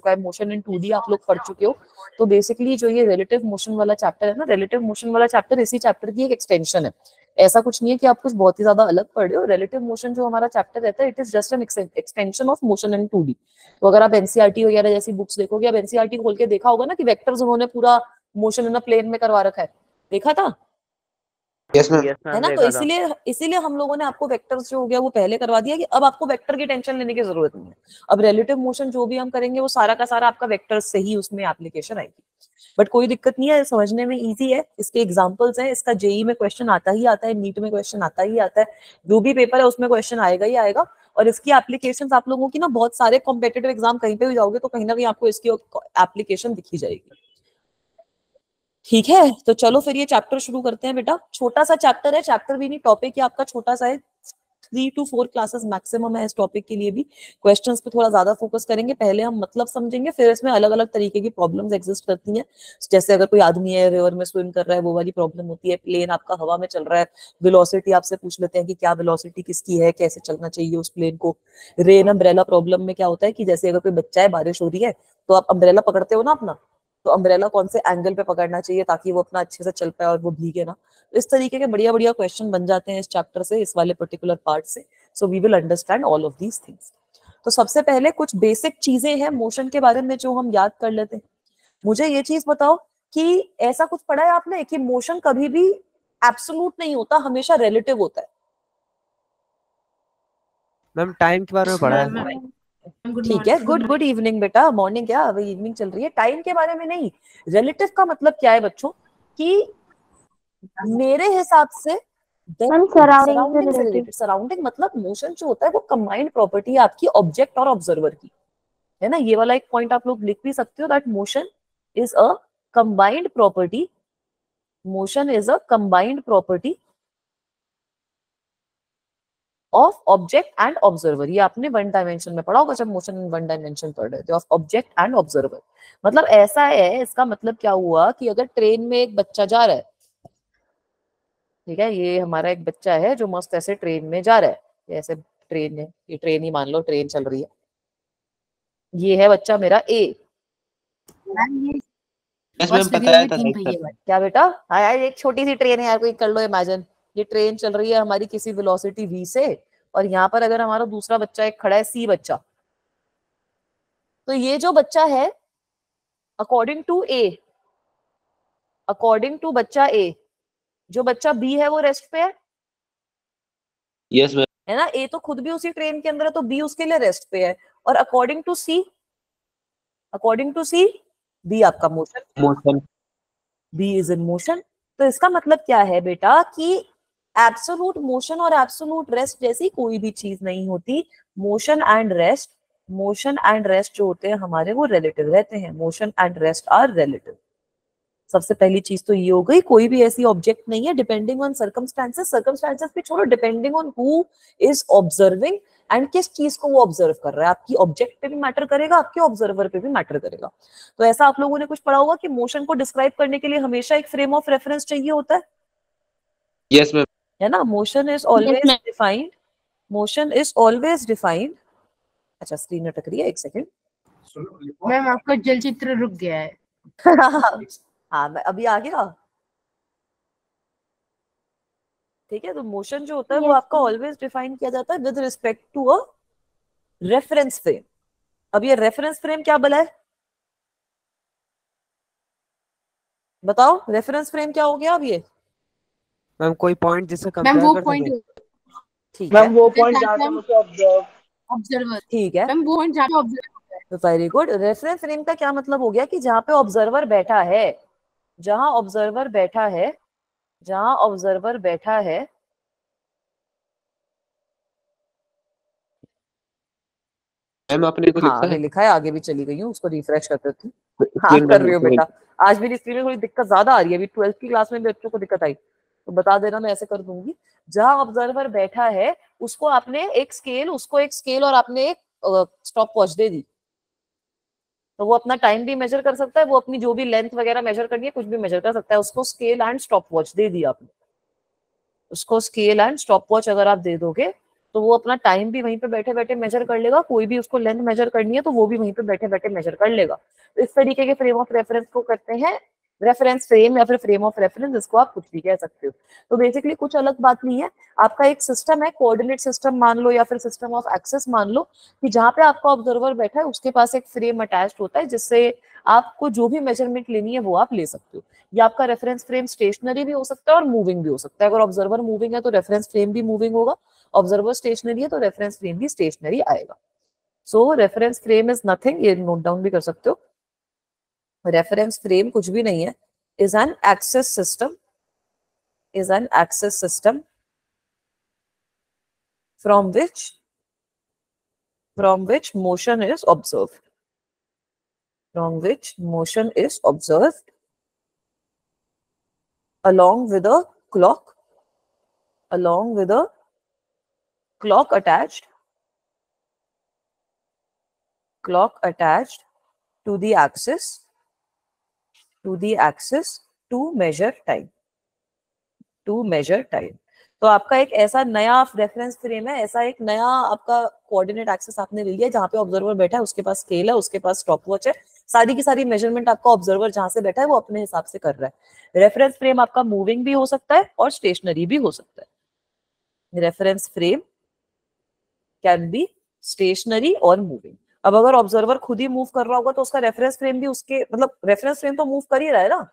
चुका है, motion in 2D आप लोग पढ़ चुके हो। तो बेसिकली जो ये रिलेटिव मोशन वाला चैप्टर है ना, रिलेटिव मोशन वाला चैप्टर इसी चैप्टर की एक एक्सटेंशन है। ऐसा कुछ नहीं है कि आप कुछ बहुत ही ज्यादा अलग पढ़ रहे हो। रिलेटिव मोशन जो हमारा चैप्टर रहता है, it is just an extension of motion in 2D। तो अगर आप एनसीईआरटी वगैरह जैसी बुक्स देखोगे, अब एनसीईआरटी खोल के देखा होगा ना कि वेक्टर्स उन्होंने पूरा मोशन इन अ प्लेन में करवा रखा है, देखा था? Yes ma'am. है ना? तो इसीलिए हम लोगों ने आपको वेक्टर्स जो हो गया वो पहले करवा दिया कि अब आपको वेक्टर की टेंशन लेने की जरूरत नहीं है। अब रिलेटिव मोशन जो भी हम करेंगे वो सारा का सारा आपका वेक्टर्स से ही उसमें एप्लीकेशन आएगी। बट कोई दिक्कत नहीं है, समझने में इजी है, इसके एग्जांपल्स हैं, इसका जेई में क्वेश्चन आता ही आता है, नीट में क्वेश्चन आता ही आता है, जो भी पेपर है उसमें क्वेश्चन आएगा ही आएगा। और इसकी एप्लीकेशन आप लोगों की ना बहुत सारे कॉम्पिटिटिव एग्जाम कहीं पे भी जाओगे तो कहीं ना कहीं आपको इसकी एप्लीकेशन दिखी जाएगी। ठीक है, तो चलो फिर ये चैप्टर शुरू करते हैं बेटा। छोटा सा चैप्टर है, चैप्टर भी नहीं, टॉपिक ही आपका छोटा सा है, 3 to 4 क्लासेस मैक्सिमम है इस टॉपिक के लिए भी। क्वेश्चंस पे थोड़ा ज्यादा फोकस करेंगे, पहले हम मतलब समझेंगे, फिर इसमें अलग अलग तरीके की प्रॉब्लम्स एग्जिस्ट करती हैं। जैसे अगर कोई आदमी है रिवर में स्विम कर रहा है, वो वाली प्रॉब्लम होती है। प्लेन आपका हवा में चल रहा है, वेलोसिटी आपसे पूछ लेते हैं कि क्या वेलोसिटी किसकी है, कैसे चलना चाहिए उस प्लेन को। रेन अम्ब्रेला प्रॉब्लम में क्या होता है कि जैसे अगर कोई बच्चा है, बारिश हो रही है, तो आप अम्ब्रेला पकड़ते हो ना अपना, तो अम्ब्रेला कौन से एंगल पे पकड़ना चाहिए ताकि वो अपना अच्छे से चल पाए और वो भीगे ना। इस तरीके के बढ़िया बढ़िया क्वेश्चन बन जाते हैं इस चैप्टर से, इस वाले पर्टिकुलर पार्ट से। So we will understand all of these things. तो सबसे पहले कुछ बेसिक चीजें हैं मोशन के बारे में जो हम याद कर लेते हैं। मुझे ये चीज बताओ कि ऐसा कुछ पढ़ा है आपने कि मोशन कभी भी एब्सोल्यूट नहीं होता, हमेशा रिलेटिव होता है? मैम टाइम के बारे में पढ़ा है। ठीक है, गुड इवनिंग बेटा। मॉर्निंग क्या, अभी इवनिंग चल रही है। टाइम के बारे में नहीं, रिलेटिव का मतलब क्या है बच्चों कि मेरे हिसाब से सराउंडिंग से रिलेटेड। सराउंडिंग मतलब मोशन जो होता है वो कंबाइंड प्रॉपर्टी है आपकी ऑब्जेक्ट और ऑब्जर्वर की, है ना? ये वाला एक पॉइंट आप लोग लिख भी सकते हो, that motion is a combined property. Motion is a combined property of object and observer. ये आपने 1 डायमेंशन में पढ़ा होगा जब मोशन इन 1 डायमेंशन पढ़ रहे थे, ऑफ ऑब्जेक्ट एंड ऑब्जर्वर। मतलब ऐसा है, इसका मतलब क्या हुआ कि अगर ट्रेन में एक बच्चा जा रहा है, ठीक है, ये हमारा एक बच्चा है जो मस्त ऐसे ट्रेन में जा रहा है, ऐसे ट्रेन है, ये ट्रेन ही मान लो, ट्रेन चल रही है, ये है बच्चा मेरा ए। क्या बेटा? हाँ यार, एक छोटी सी ट्रेन है यार, कोई कर लो इमेजिन। ये ट्रेन चल रही है हमारी किसी वेलोसिटी v से, और यहाँ पर अगर हमारा दूसरा बच्चा एक खड़ा है, सी बच्चा, तो ये जो बच्चा है according to A, according to बच्चा ए, जो बच्चा बी है वो रेस्ट पे है। Yes ma'am. है ना? ए तो खुद भी उसी ट्रेन के अंदर है, तो बी उसके लिए रेस्ट पे है। और according to C, according to C, B आपका motion, B is in motion. तो इसका मतलब क्या है बेटा कि एब्सोलूट मोशन और एब्सोलूट रेस्ट जैसी कोई भी चीज नहीं होती। Motion and rest, motion and rest जो होते हैं हमारे, वो रिलेटिव रहते हैं। Motion and rest are relative. सबसे पहली चीज तो ये हो गई, कोई भी ऐसी ऑब्जेक्ट नहीं है, डिपेंडिंग ऑन सर्कमस्टांसेस। सर्कमस्टांसेस भी छोड़ो, depending on who is observing and किस चीज को वो ऑब्जर्व कर रहा है। आपकी ऑब्जेक्ट पे भी मैटर करेगा, आपके ऑब्जर्वर पे भी मैटर करेगा। तो ऐसा आप लोगों ने कुछ पढ़ा होगा कि मोशन को डिस्क्राइब करने के लिए हमेशा एक फ्रेम ऑफ रेफरेंस चाहिए होता है। Yes ma'am. है ना? Motion is always defined, motion is always defined. अच्छा, स्क्रीन अटक रही है, एक सेकेंड मैम, आपका जल चित्र रुक गया है। हाँ, मैं अभी आ गया। ठीक है, तो मोशन जो होता है वो आपका ऑलवेज डिफाइन किया जाता है with respect to a reference frame. अब ये रेफरेंस फ्रेम क्या बोला है, बताओ? रेफरेंस फ्रेम क्या हो गया अब ये? मैम कोई पॉइंट जिससे मैम कंपेयर वो कर पॉइंट, सके। ठीक है, वो पॉइंट जहां पे मुझे ऑब्जर्वर, ठीक है, मैम वो पॉइंट जहां पे observer. Very good. Reference frame का क्या मतलब हो गया कि जहां पे ऑब्जर्वर बैठा है, जहां ऑब्जर्वर बैठा है, जहां ऑब्जर्वर बैठा है, मैम आपने कुछ हाँ लिखा है? लिखा है, आगे भी चली गई हूँ, उसको रिफ्रेश करते थे। हाँ कर रही हो बेटा। आज मेरी स्क्रीन में थोड़ी दिक्कत ज्यादा आ रही है, अभी 12th की क्लास में भी बच्चों को दिक्कत आई तो बता देना, मैं ऐसे कर दूंगी। जहां ऑब्जर्वर बैठा है उसको आपने एक स्केल, उसको एक स्केल और आपने एक स्टॉप वॉच दे दी, तो वो अपना टाइम भी मेजर कर सकता है, वो अपनी जो भी लेंथ वगैरह मेजर करनी है कुछ भी मेजर कर सकता है। उसको स्केल एंड स्टॉप वॉच दे दी आपने, उसको स्केल एंड स्टॉप वॉच अगर आप दे दोगे तो वो अपना टाइम भी वहीं पे बैठे बैठे मेजर कर लेगा, कोई भी उसको लेंथ मेजर करनी है तो वो भी वहीं पे बैठे बैठे मेजर कर लेगा। तो इस तरीके के फ्रेम ऑफ रेफरेंस को करते हैं रेफरेंस फ्रेम या फिर फ्रेम ऑफ रेफरेंस, इसको आप कुछ भी कह सकते हो। तो बेसिकली कुछ अलग बात नहीं है, आपका एक सिस्टम है, कोऑर्डिनेट सिस्टम मान लो या फिर सिस्टम ऑफ एक्सेस मान लो, कि जहाँ पे आपका ऑब्जर्वर बैठा है उसके पास एक फ्रेम अटैच्ड होता है जिससे आपको जो भी मेजरमेंट लेनी है वो आप ले सकते हो। या आपका रेफरेंस फ्रेम स्टेशनरी भी हो सकता है और मूविंग भी हो सकता है। अगर ऑब्जर्वर मूविंग है तो रेफरेंस फ्रेम भी मूविंग होगा, ऑब्जर्वर स्टेशनरी है तो रेफरेंस फ्रेम भी स्टेशनरी आएगा। सो रेफरेंस फ्रेम इज नथिंग, ये नोट डाउन भी कर सकते हो। रेफरेंस फ्रेम कुछ भी नहीं है, is an access system, is an access system from which motion is observed, from which motion is observed along with a clock, along with a clock attached to the axis, to measure time, to measure time। तो आपका एक ऐसा नया reference frame है, ऐसा एक नया आपका कोऑर्डिनेट एक्सेस आपने ले लिया जहाँ पे ऑब्जर्वर बैठा है, उसके पास स्केल है, उसके पास स्टॉप वॉच है, सारी की सारी मेजरमेंट आपका ऑब्जर्वर जहां से बैठा है वो अपने हिसाब से कर रहा है। रेफरेंस फ्रेम आपका मूविंग भी हो सकता है और स्टेशनरी भी हो सकता है। Reference frame can be stationary और मूविंग। अब अगर ऑब्जर्वर खुद ही मूव कर रहा होगा तो उसका रेफरेंस फ्रेम भी उसके मतलब रेफरेंस फ्रेम तो मूव कर ही रहा है ना।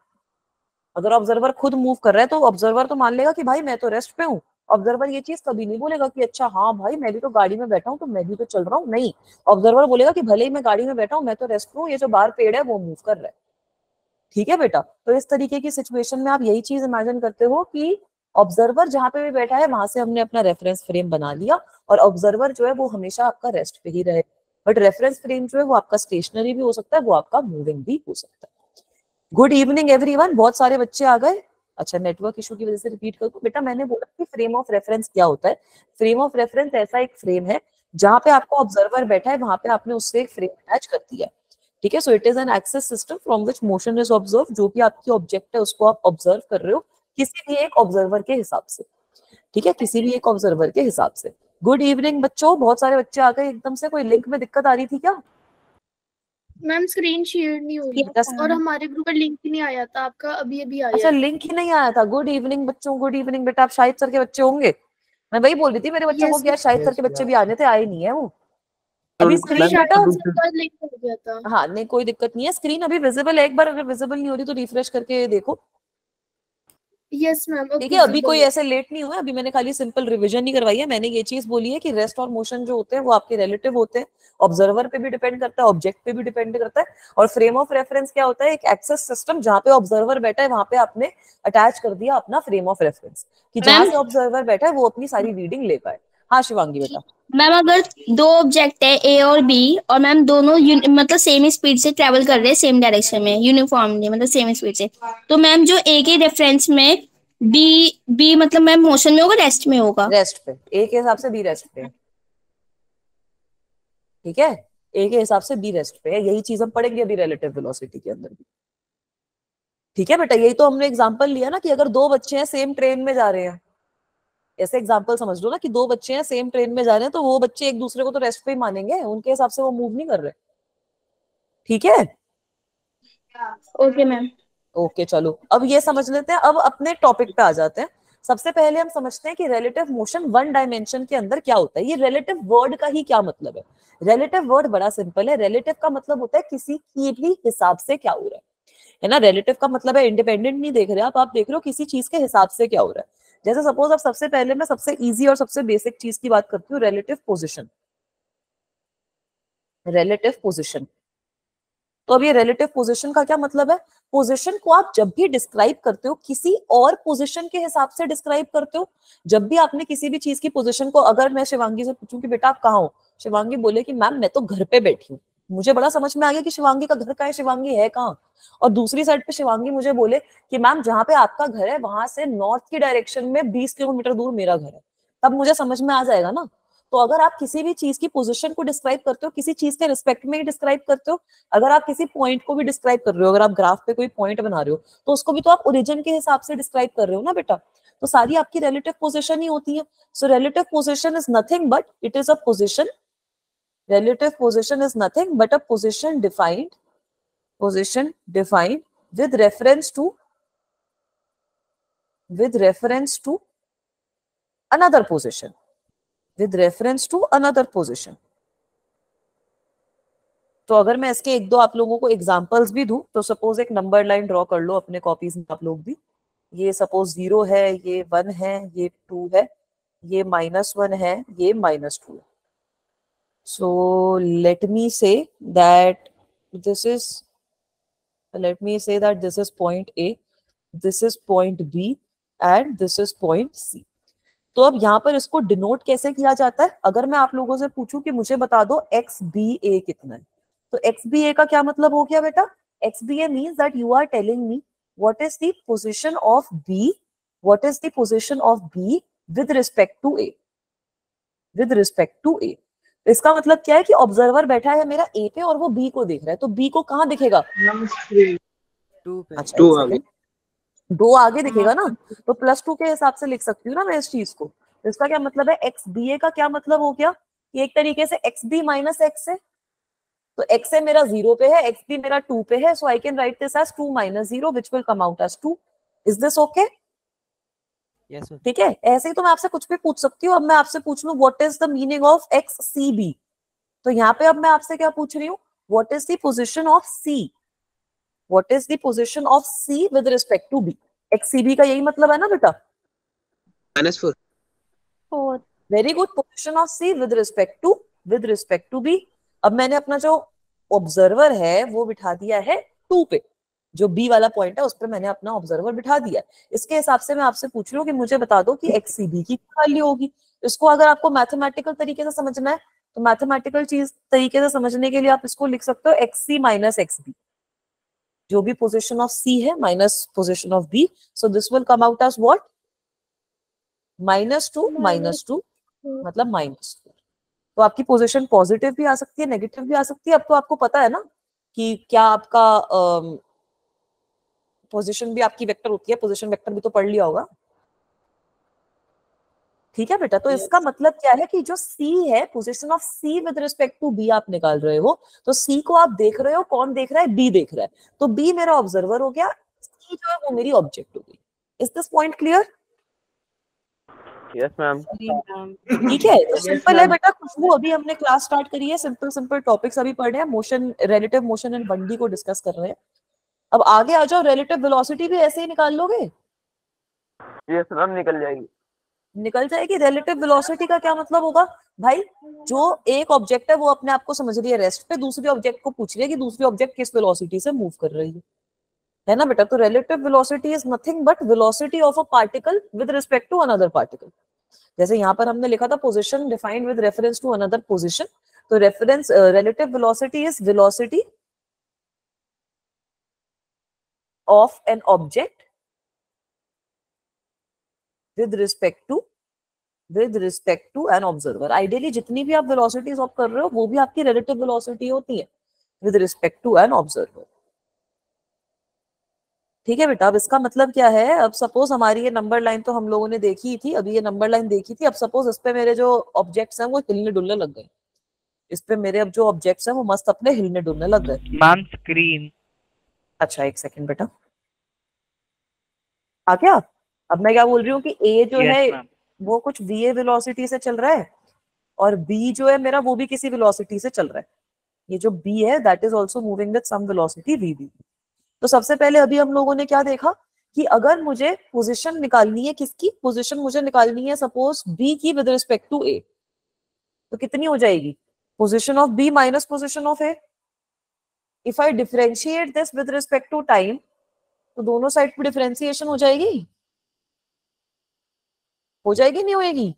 अगर ऑब्जर्वर खुद मूव कर रहा है तो ऑब्जर्वर तो मान लेगा कि भाई मैं तो रेस्ट पे हूँ। ऑब्जर्वर ये चीज कभी नहीं बोलेगा कि अच्छा हाँ भाई मैं भी तो गाड़ी में बैठा हूँ तो मैं भी तो चल रहा हूँ, नहीं। ऑब्जर्वर बोलेगा कि भले ही मैं गाड़ी में बैठा हूँ मैं तो रेस्ट पे हूँ, ये जो बाहर पेड़ है वो मूव कर रहा है। ठीक है बेटा, तो इस तरीके की सिचुएशन में आप यही चीज इमेजिन करते हो कि ऑब्जर्वर जहां पे भी बैठा है वहां से हमने अपना रेफरेंस फ्रेम बना लिया और ऑब्जर्वर जो है वो हमेशा आपका रेस्ट पे ही रहे। बट रेफरेंस फ्रेम जो है वो आपका स्टेशनरी भी हो सकता है, वो आपका मूविंग भी हो सकता है। गुड इवनिंग एवरीवन, बहुत सारे बच्चे आ गए। अच्छा नेटवर्क इशू की वजह से रिपीट कर दूं। बेटा मैंने बोला कि फ्रेम ऑफ रेफरेंस क्या होता है। फ्रेम ऑफ रेफरेंस ऐसा एक फ्रेम है जहां पे आपको ऑब्जर्वर बैठा है वहां पे आपने उससे एक फ्रेम अटैच कर दिया। ठीक है, so it is an axes system from which motion is observe. जो भी आपकी ऑब्जेक्ट है उसको आप ऑब्जर्व कर रहे हो किसी भी एक ऑब्जर्वर के हिसाब से। ठीक है, किसी भी एक ऑब्जर्वर के हिसाब से। गुड इवनिंग बच्चों, बहुत सारे बच्चे आ गए एकदम से। कोई लिंक में दिक्कत आ रही थी क्या? मैम स्क्रीन शेयर नहीं हो रही और हमारे ग्रुप पर लिंक ही नहीं आया था, आपका अभी अभी आया। अच्छा लिंक ही नहीं आया था। गुड इवनिंग बच्चों, गुड इवनिंग बेटा। आप शाहिद सर के बच्चे होंगे, मैं वही बोल रही थी मेरे बच्चों को कि यार शाहिद सर के बच्चे भी आने थे, आए नहीं है वो। अभी स्क्रीन बेटा लिंक हो गया था। हाँ नहीं कोई दिक्कत नहीं है, स्क्रीन अभी विजिबल है। एक बार अगर विजिबल नहीं हो रही तो रिफ्रेश करके देखो। Yes ma'am. ठीक है, अभी कोई ऐसे लेट नहीं हुआ, अभी मैंने खाली सिंपल रिवीजन ही करवाई है। मैंने ये चीज बोली है कि रेस्ट और मोशन जो होते हैं वो आपके रिलेटिव होते हैं, ऑब्जर्वर पे भी डिपेंड करता है, ऑब्जेक्ट पे भी डिपेंड करता है। और फ्रेम ऑफ रेफरेंस क्या होता है? एक एक्सेस सिस्टम जहां पे ऑब्जर्वर बैठा है वहां पे आपने अटैच कर दिया अपना फ्रेम ऑफ रेफरेंस कि जहां से ऑब्जर्वर बैठा है वो अपनी सारी रीडिंग ले पाए। हाँ शिवांगी बेटा। मैम अगर दो ऑब्जेक्ट है ए और बी और मैम दोनों मतलब सेम स्पीड से ट्रेवल कर रहे हैं सेम डायरेक्शन में यूनिफॉर्मली मतलब सेम स्पीड से, तो मैम जो ए के रेफरेंस में बी मतलब मैम मोशन में होगा रेस्ट में होगा? रेस्ट पे, ए के हिसाब से बी रेस्ट पे। ठीक है, ए के हिसाब से बी रेस्ट पे है। यही चीज हम पढ़ेंगे अभी रिलेटिव वेलोसिटी के अंदर भी। ठीक है बेटा, यही तो हमने एग्जांपल लिया ना कि अगर दो बच्चे हैं सेम ट्रेन में जा रहे हैं, ऐसे एग्जांपल समझ लो ना कि दो बच्चे हैं सेम ट्रेन में जा रहे हैं तो वो बच्चे एक दूसरे को तो रेस्ट पे ही मानेंगे, उनके हिसाब से वो मूव नहीं कर रहे। ठीक है ओके मैम। ओके चलो अब ये समझ लेते हैं। अब अपने टॉपिक पे आ जाते हैं। सबसे पहले हम समझते हैं कि रिलेटिव मोशन वन डायमेंशन के अंदर क्या होता है। ये रिलेटिव वर्ड का ही क्या मतलब है? रिलेटिव वर्ड बड़ा सिंपल है। रिलेटिव का मतलब होता है किसी की भी हिसाब से क्या हो रहा है ना। रिलेटिव का मतलब है इंडिपेंडेंट नहीं देख रहे आप देख रहे हो किसी चीज के हिसाब से क्या हो रहा है। जैसे सपोज अब सबसे पहले मैं सबसे इजी और सबसे बेसिक चीज की बात करती हूँ, रिलेटिव पोजिशन। रिलेटिव पोजिशन, तो अब ये रिलेटिव पोजीशन का क्या मतलब है? पोजीशन को आप जब भी डिस्क्राइब करते हो किसी और पोजीशन के हिसाब से डिस्क्राइब करते हो। जब भी आपने किसी भी चीज की पोजीशन को, अगर मैं शिवांगी से पूछूं कि बेटा आप कहाँ हो, शिवांगी बोले कि मैम मैं तो घर पे बैठी हूँ, मुझे बड़ा समझ में आ गया कि शिवांगी का घर कहाँ है, शिवांगी है कहाँ। और दूसरी साइड पे शिवांगी मुझे बोले कि मैम जहाँ पे आपका घर है वहां से नॉर्थ की डायरेक्शन में 20 किलोमीटर दूर मेरा घर है, तब मुझे समझ में आ जाएगा ना। तो अगर आप किसी भी चीज की पोजीशन को डिस्क्राइब करते हो, किसी चीज के रिस्पेक्ट में ही डिस्क्राइब करते हो, अगर आप किसी पॉइंट को भी डिस्क्राइब कर रहे हो, अगर आप ग्राफ पे कोई पॉइंट बना रहे हो तो उसको भी तो आप ओरिजिन के हिसाब से डिस्क्राइब कर रहे हो ना बेटा। तो सारी आपकी रिलेटिव पोजीशन ही होती है. So relative position is nothing but it is a position. Relative position is nothing but a position defined with reference to another position. तो अगर मैं इसके एक दो आप लोगों को एग्जांपल्स भी दूं, तो सपोज एक नंबर लाइन ड्रॉ कर लो अपने कॉपीज में आप लोग भी. ये सपोज 0 है, ये 1 है, ये 2 है, ये -1 है, ये -2 है. So let me say that this is point A, this is point B and this is point C. तो अब यहाँ पर इसको डिनोट कैसे किया जाता है? अगर मैं आप लोगों से पूछूं कि मुझे बता दो XBA कितना है, तो XBA का क्या मतलब हो गया बेटा? XBA means that you are telling me what is the position of B with respect to A. इसका मतलब क्या है कि ऑब्जर्वर बैठा है मेरा ए पे और वो बी को देख रहा है, तो बी को कहाँ दिखेगा? 2 पे. अच्छा, 2 आगे. 2 आगे दिखेगा ना, तो +2 के हिसाब से लिख सकती हूँ ना मैं इस चीज को. तो इसका क्या मतलब है? एक्स बी ए का क्या मतलब हो गया कि एक तरीके से एक्स बी माइनस एक्स है. तो एक्स ए मेरा 0 पे है, एक्स बी मेरा 2 पे है, so I can write this as 2 - 0 which will come out as 2. Is this okay? Yes ma'am. ठीक है. ऐसे ही तो मैं आपसे कुछ भी पूछ सकती हूँ. अब मैं आपसे पूछ लूं what is the meaning of X C B, तो यहाँ पे अब मैं आपसे क्या पूछ रही हूँ? What is the position of C with respect to B? X C B का यही मतलब है ना बेटा? -4. 4. Very good. Position of C with respect to B. अब मैंने अपना जो ऑब्जर्वर है वो बिठा दिया है 2 पे, जो बी वाला पॉइंट है उस पर मैंने अपना ऑब्जर्वर बिठा दिया. इसके हिसाब से मैं आपसे पूछ रही हूँ कि मुझे बता दो कि एक्स सी बी की क्या वैल्यू होगी. इसको अगर आपको मैथमेटिकल तरीके से समझना है, तो मैथमेटिकल चीज तरीके से समझने के लिए आप इसको लिख सकते हो X C minus X B. जो भी पोजीशन ऑफ सी है minus position of B, so this will come out as what? -2 मतलब -2. तो आपकी पोजीशन पॉजिटिव भी आ सकती है, नेगेटिव भी आ सकती है. अब तो आपको पता है ना कि क्या आपका पोजीशन भी आपकी वेक्टर होती है. पोजीशन वेक्टर भी तो पढ़ लिया होगा. ठीक है बेटा. तो इसका मतलब क्या है कि जो C है, position of C with respect to B आप निकाल रहे हो, तो C को आप देख रहे हो, कौन देख रहा है? B देख रहा है. तो B मेरा ऑब्जर्वर हो गया, C जो है वो मेरी ऑब्जेक्ट हो गई. Is this point clear? Yes ma'am. ठीक है. तो सिंपल है बेटा. खुशबू, अभी हमने क्लास स्टार्ट करी है, सिंपल टॉपिक्स अभी पढ़ रहे हैं. Motion, relative motion and 1D को डिस्कस कर रहे हैं. अब आगे आ जाओ. रिलेटिव वेलोसिटी भी ऐसे ही निकाल लोगे? यस मैम, निकल जाएगी. रिलेटिव वेलोसिटी का क्या मतलब होगा भाई? जो एक ऑब्जेक्ट है वो अपने आप को समझ रही है रेस्ट पे, दूसरी ऑब्जेक्ट को पूछ रही है कि दूसरी ऑब्जेक्ट किस वेलोसिटी से मूव कर रही है ना बेटा? तो relative velocity is nothing but velocity of a particle with respect to another particle. जैसे यहाँ पर हमने लिखा था position defined with reference to another position, तो reference relative velocity is velocity of an object with respect to an observer. Ideally जितनी भी आप वेलोसिटीज ऑफ कर रहे हो वो भी आपकी रिलेटिव वेलोसिटी होती है with respect to an observer. ठीक है बेटा. अब इसका मतलब क्या है? अब सपोज हमारी ये नंबर लाइन तो हम लोगों ने देखी थी, अभी ये नंबर लाइन देखी थी. अब सपोज इस पे मेरे जो ऑब्जेक्ट्स हैं वो हिलने डुलने लग गए. इस पे मेरे अब जो ऑब्जेक्ट्स हैं वो मस्त अपने हिलने डुलने लग गए. Ma'am screen. अच्छा, एक सेकंड बेटा. आ क्या? अब मैं क्या बोल रही हूँ कि ए जो है वो कुछ va वेलोसिटी से चल रहा है और b जो है मेरा वो भी किसी वेलोसिटी से चल रहा है. ये जो b है that is also moving with some velocity vb. तो सबसे पहले अभी हम लोगों ने क्या देखा कि अगर मुझे पोजीशन निकालनी है, किसकी पोजीशन मुझे निकालनी है सपोज b की विद रिस्पेक्ट टू a, तो कितनी हो जाएगी? Position of b minus position of a. If I differentiate this with respect to time, तो दोनों साइड पे डिफरेंशिएशन हो जाएगी नहीं होएगी?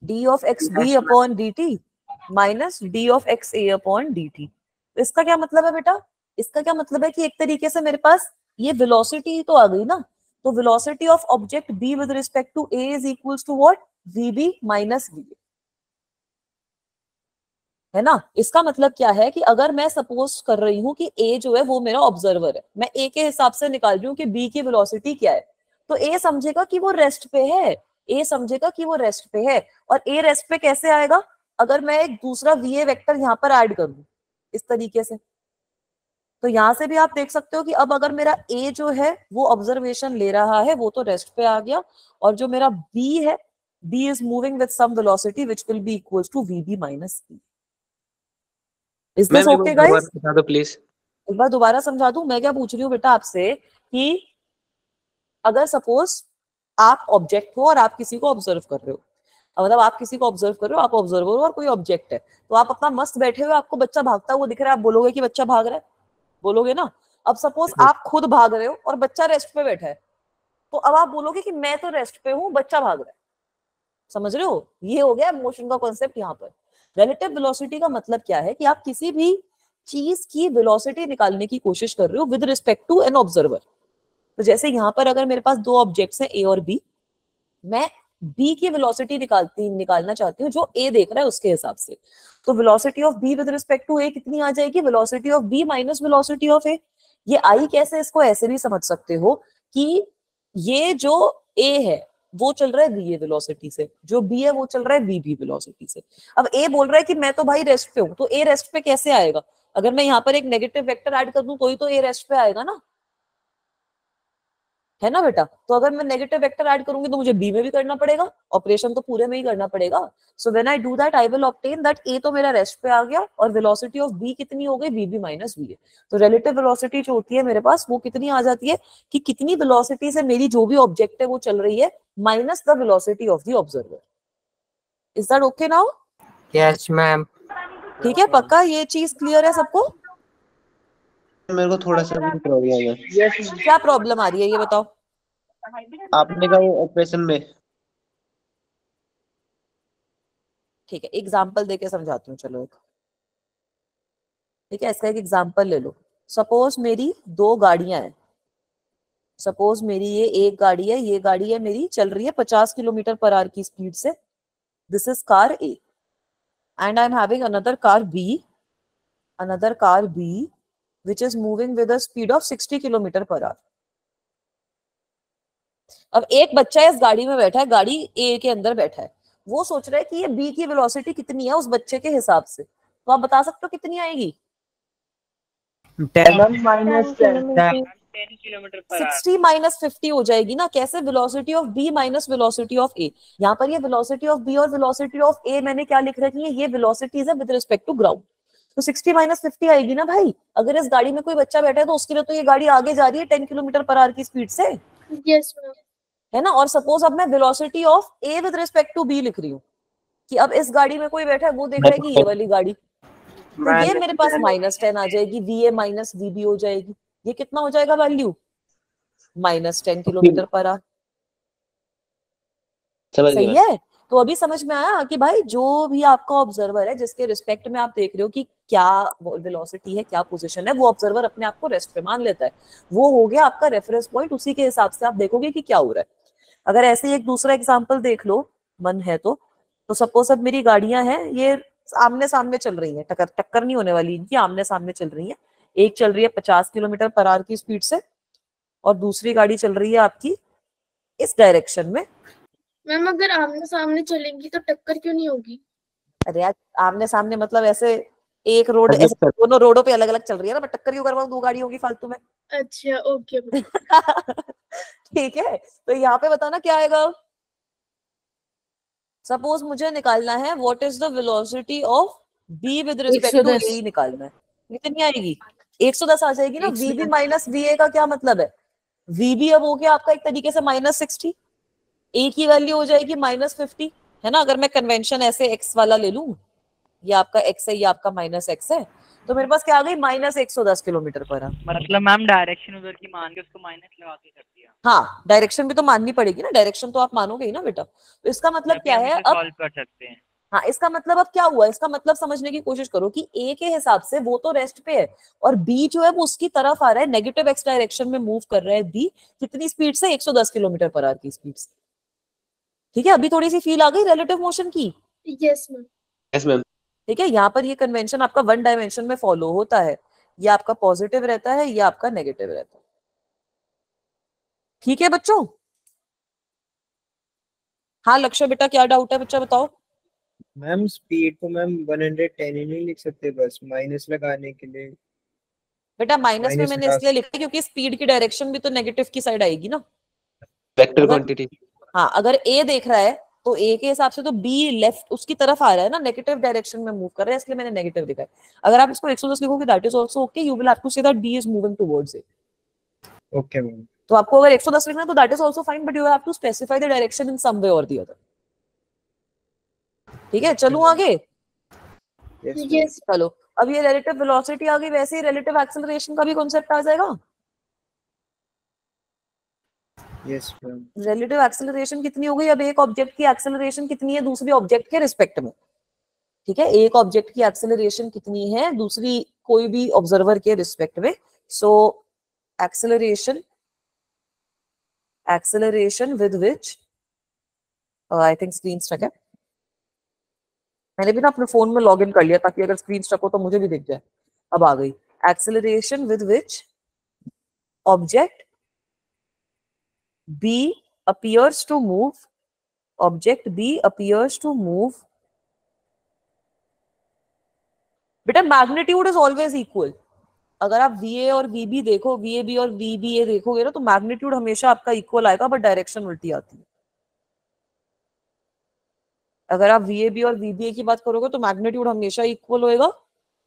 d of X B upon D T minus D of X A upon D T. तो इसका क्या मतलब है बेटा? इसका क्या मतलब है कि एक तरीके से मेरे पास ये वेलोसिटी तो आ गई ना, तो velocity of object b with respect to a is equals to what? vb minus va, है ना? इसका मतलब क्या है कि अगर मैं सपोज कर रही हूं कि a जो है वो मेरा ऑब्जर्वर है, मैं a के हिसाब से निकाल रही हूँ कि b की वेलोसिटी क्या है, तो ए समझेगा कि वो रेस्ट पे है, ए समझेगा कि वो रेस्ट पे है। और ए रेस्ट पे कैसे आएगा? अगर मैं एक दूसरा वीए वेक्टर यहाँ पर ऐड करूं इस तरीके से, तो यहां से भी आप देख सकते हो कि अब अगर मेरा ए जो है वो ऑब्जर्वेशन ले रहा है, वो तो रेस्ट पे आ गया, और जो मेरा बी है, B is moving with some velocity which will be equals to VB minus E. Is this okay guys? बता दो प्लीज। एक बार दोबारा समझा दूं। मैं क्या पूछ रही हूँ बेटा आपसे कि अगर सपोज आप ऑब्जेक्ट हो और आप किसी को ऑब्जर्व कर रहे हो, मतलब आप किसी को ऑब्जर्व कर रहे हो, आप ऑब्जर्वर हो और कोई ऑब्जेक्ट है, तो आप अपना मस्त बैठे हुए, आपको बच्चा भागता हुआ दिख रहा है, आप बोलोगे कि बच्चा भाग रहा है, बोलोगे ना? अब सपोज आप खुद भाग रहे हो और बच्चा रेस्ट पे बैठा है, तो अब आप बोलोगे कि मैं तो रेस्ट पे हूं, बच्चा भाग रहा है। समझ रहे हो? ये हो गया मोशन का कॉन्सेप्ट। यहाँ पर रिलेटिव वेलोसिटी का मतलब क्या है कि आप किसी भी चीज की वेलोसिटी निकालने की कोशिश कर रहे हो with respect to an observer. तो जैसे यहाँ पर अगर मेरे पास दो ऑब्जेक्ट्स हैं ए और बी, मैं बी की वेलोसिटी निकालना चाहती हूँ जो ए देख रहा है उसके हिसाब से। तो velocity of B with respect to A कितनी आ जाएगी? Velocity of B minus velocity of A. ये आई कैसे, इसको ऐसे भी समझ सकते हो कि ये जो ए है वो चल रहा है वी ए वेलोसिटी से, जो बी है वो चल रहा है वी बी वेलोसिटी से। अब ए बोल रहा है कि मैं तो भाई रेस्ट पे हूँ, तो ए रेस्ट पे कैसे आएगा? अगर मैं यहाँ पर एक नेगेटिव वेक्टर ऐड कर दूं तो ए रेस्ट पे आएगा ना, है ना बेटा? तो अगर मैं नेगेटिव वेक्टर ऐड करूंगी तो मुझे बी में भी करना पड़ेगा, ऑपरेशन तो पूरे में ही करना पड़ेगा। So when I do that I will obtain that A तो मेरा रेस्ट पे आ गया और वेलोसिटी ऑफ बी कितनी हो गई? VB minus V A. तो रिलेटिव वेलोसिटी जो होती है मेरे पास वो कितनी आ जाती है कि कितनी वेलोसिटी से मेरी जो भी ऑब्जेक्ट है वो चल रही है minus the velocity of the observer. Is that okay now? Yes ma'am. ठीक है, पक्का ये चीज क्लियर है सबको? मेरे को थोड़ा सा प्रॉब्लम है। क्या प्रॉब्लम आ रही है ये बताओ? आपने कहा वो ऑपरेशन में। ठीक है, एग्जाम्पल देके समझाती हूँ। चलो एक, ठीक है, इसका एक एग्जाम्पल ले लो। सपोज मेरी दो गाड़ियां हैं, सपोज मेरी ये एक गाड़ी है, ये गाड़ी है मेरी, चल रही है 50 किलोमीटर पर आवर की स्पीड से। This is car A and I am having another car B which is moving with a speed of 60 kilometre per hour. अब एक बच्चा इस गाड़ी में बैठा है, गाड़ी ए के अंदर बैठा है, वो सोच रहा है कि ये बी की वेलोसिटी कितनी है उस बच्चे के हिसाब से। तो आप बता सकते हो कितनी आएगी? 60 माइनस 50 हो जाएगी ना। कैसे? Velocity of B minus velocity of A. यहाँ पर ये वेलोसिटी ऑफ बी और वेलोसिटी ऑफ ए मैंने क्या लिख रखी है? ये वेलोसिटीज है विद रिस्पेक्ट टू ग्राउंड। तो 60 माइनस 50 आएगी ना भाई। अगर इस गाड़ी में कोई बच्चा बैठा है तो उसके लिए तो ये गाड़ी आगे जा रही है 10 किलोमीटर पर आवर की स्पीड से, यस मैम। है ना? और सपोज अब मैं velocity of A with respect to B लिख रही हूँ कि अब इस गाड़ी में कोई बैठा है, वो देख रहा है कि ये वाली गाड़ी, तो ये मेरे पास -10 आ जाएगी, V A minus V B हो जाएगी। ये कितना हो जाएगा वैल्यू? -10 kilometre per our. सही है? तो अभी समझ में आया कि भाई जो भी आपका ऑब्जर्वर है, जिसके रिस्पेक्ट में आप देख रहे हो कि क्या वेलोसिटी है, क्या पोजीशन है, वो ऑब्जर्वर अपने आप को रेस्ट पे मान लेता है। वो हो गया आपका रेफरेंस पॉइंट, उसी के हिसाब से आप देखोगे कि क्या हो रहा है। अगर ऐसे ही एक दूसरा एग्जांपल देख लो, मन है तो सपोज अब मेरी गाड़ियां हैं, ये आमने सामने चल रही हैं, टक्कर नहीं होने वाली इनकी, आमने सामने चल रही है। एक चल रही है 50 किलोमीटर पर आवर की स्पीड से और दूसरी गाड़ी चल रही है आपकी इस डायरेक्शन में। मैम अगर आमने सामने चलेंगी तो टक्कर क्यों नहीं होगी? अरे यार, आमने सामने मतलब ऐसे एक रोड, ऐसे दोनों रोडों पे अलग अलग चल रही है ना, मैं टक्कर क्यों करवाऊं दो गाड़ियों की फालतू में? अच्छा ओके। ठीक है, तो यहाँ पे बताना क्या आएगा। सपोज मुझे निकालना है what is the velocity of B with respect to A, निकालना है। कितनी आएगी? 110 आ जाएगी ना। वीबी माइनस वी ए का क्या मतलब है? वीबी अब हो गया आपका एक तरीके से -60, ए की वैल्यू हो जाएगी -50, है ना? अगर मैं कन्वेंशन ऐसे एक्स वाला ले लूं, ये आपका एक्स है, ये आपका -x है, तो मेरे पास क्या आ गई? -110 किलोमीटर पर आवर। मतलब मैम डायरेक्शन उधर की मान के उसको माइनस लगा के कर दिया। हाँ, डायरेक्शन भी तो माननी पड़ेगी ना, डायरेक्शन तो आप मानोगे ही ना बेटा। तो इसका मतलब क्या है? अब सॉल्व कर सकते हैं। हाँ, इसका मतलब अब क्या हुआ? इसका मतलब समझने की कोशिश करो कि ए के हिसाब से वो तो रेस्ट पे है और बी जो है वो उसकी तरफ आ रहा है, नेगेटिव एक्स डायरेक्शन में मूव कर रहा है बी। कितनी स्पीड से? 110 किलोमीटर पर आवर की स्पीड से। ठीक है, अभी थोड़ी सी फील आ गई रिलेटिव मोशन की? Yes ma'am. Yes ma'am. ठीक है, यहाँ पर ये कन्वेंशन आपका वन डायमेंशन में फॉलो होता है। ये आपका पॉजिटिव रहता है, ये आपका नेगेटिव रहता है। ठीक है बच्चों? हाँ लक्ष्य बेटा, क्या डाउट है बच्चा, बताओ। मैम स्पीड तो मैम 110 ही नहीं लिख सकते, बस माइनस लगाने के लिए। बेटा माइनस में माइनस मैंने इसलिए लिखा क्योंकि स्पीड की डायरेक्शन भी तो नेगेटिव की साइड आएगी ना। वेक्टर अगर क्वांटिटी। हाँ अगर ए देख रहा है तो ए के हिसाब से तो बी लेफ्ट उसकी तरफ आ रहा है ना, नेगेटिव डायरेक्शन में मूव कर रहा है, इसलिए मैंने नेगेटिव लिखा है। अगर आप इसको 110 लिखोगे that is also okay, you will have to say that B is moving towards it. Okay ma'am. तो आपको अगर 110 लिखना है तो that is also fine, but you have to specify the direction in some way or the other. ठीक है, चलूं आगे। यस चलो, अब ये रिलेटिव वेलोसिटी आ गई, वैसे ही रिलेटिव एक्सेलरेशन का भी कॉन्सेप्ट आ जाएगा। Yes ma'am. रिलेटिव एक्सेलरेशन कितनी हो गई, अब एक ऑब्जेक्ट की एक्सेलरेशन कितनी है दूसरी ऑब्जेक्ट के रिस्पेक्ट में। ठीक है, एक ऑब्जेक्ट की एक्सेलरेशन कितनी है दूसरी कोई भी ऑब्जर्वर के रिस्पेक्ट में। So acceleration with which, I think screen stuck है, मैंने भी ना अपने फोन में लॉग इन कर लिया ताकि अगर स्क्रीन स्टक हो तो मुझे भी दिख जाए। अब आ गई। Acceleration with which object B appears to move, object B appears to move. बेटा मैग्नीट्यूड इज ऑलवेज इक्वल। अगर आप VA और VB देखो, VAB और VBA देखोगे ना तो मैग्नीट्यूड हमेशा आपका इक्वल आएगा, बट डायरेक्शन उल्टी आती है। अगर आप VAB और VBA की बात करोगे तो मैग्नीट्यूड हमेशा इक्वल होएगा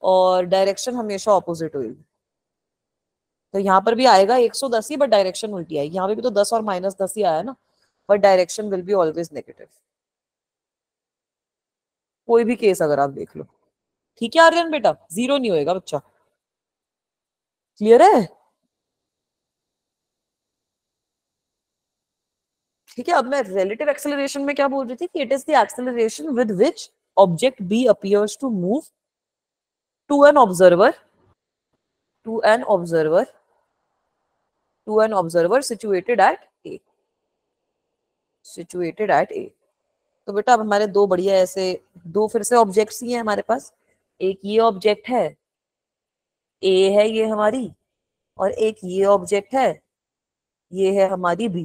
और डायरेक्शन हमेशा ऑपोजिट होएगी। तो यहाँ पर भी आएगा 110 ही, बट डायरेक्शन उल्टी आएगी। यहाँ पे भी तो 10 और -10 ही आया ना, but direction will be always negative. कोई भी केस अगर आप देख लो। ठीक है आर्यन बेटा, जीरो नहीं होएगा बच्चा। क्लियर है? ठीक है, अब मैं रिलेटिव एक्सेलरेशन में क्या बोल रही थी कि it is the acceleration with which object B appears to move to an observer situated at A। तो बेटा अब हमारे दो बढ़िया ऐसे दो फिर से ऑब्जेक्ट्स ही हैं हमारे पास। एक ये ऑब्जेक्ट है A है ये हमारी, और एक ये ऑब्जेक्ट है ये है हमारी B।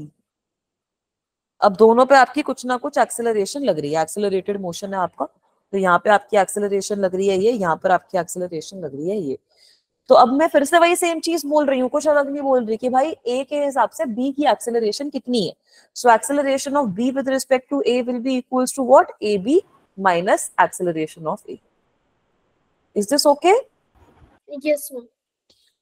अब दोनों पे आपकी कुछ ना कुछ एक्सेलरेशन लग रही है, एक्सेलरेटेड मोशन है आपका। तो यहाँ पे आपकी एक्सेलरेशन लग रही है ये, यहाँ पर आपकी एक्सेलरेशन लग रही है ये। तो अब मैं फिर से वही सेम चीज बोल रही हूँ, कुछ अलग नहीं बोल रही कि भाई A के हिसाब से B की एक्सेलरेशन कितनी है। So acceleration of B with respect to A will be equals to what, AB minus acceleration of A। Is this okay? Yes ma'am.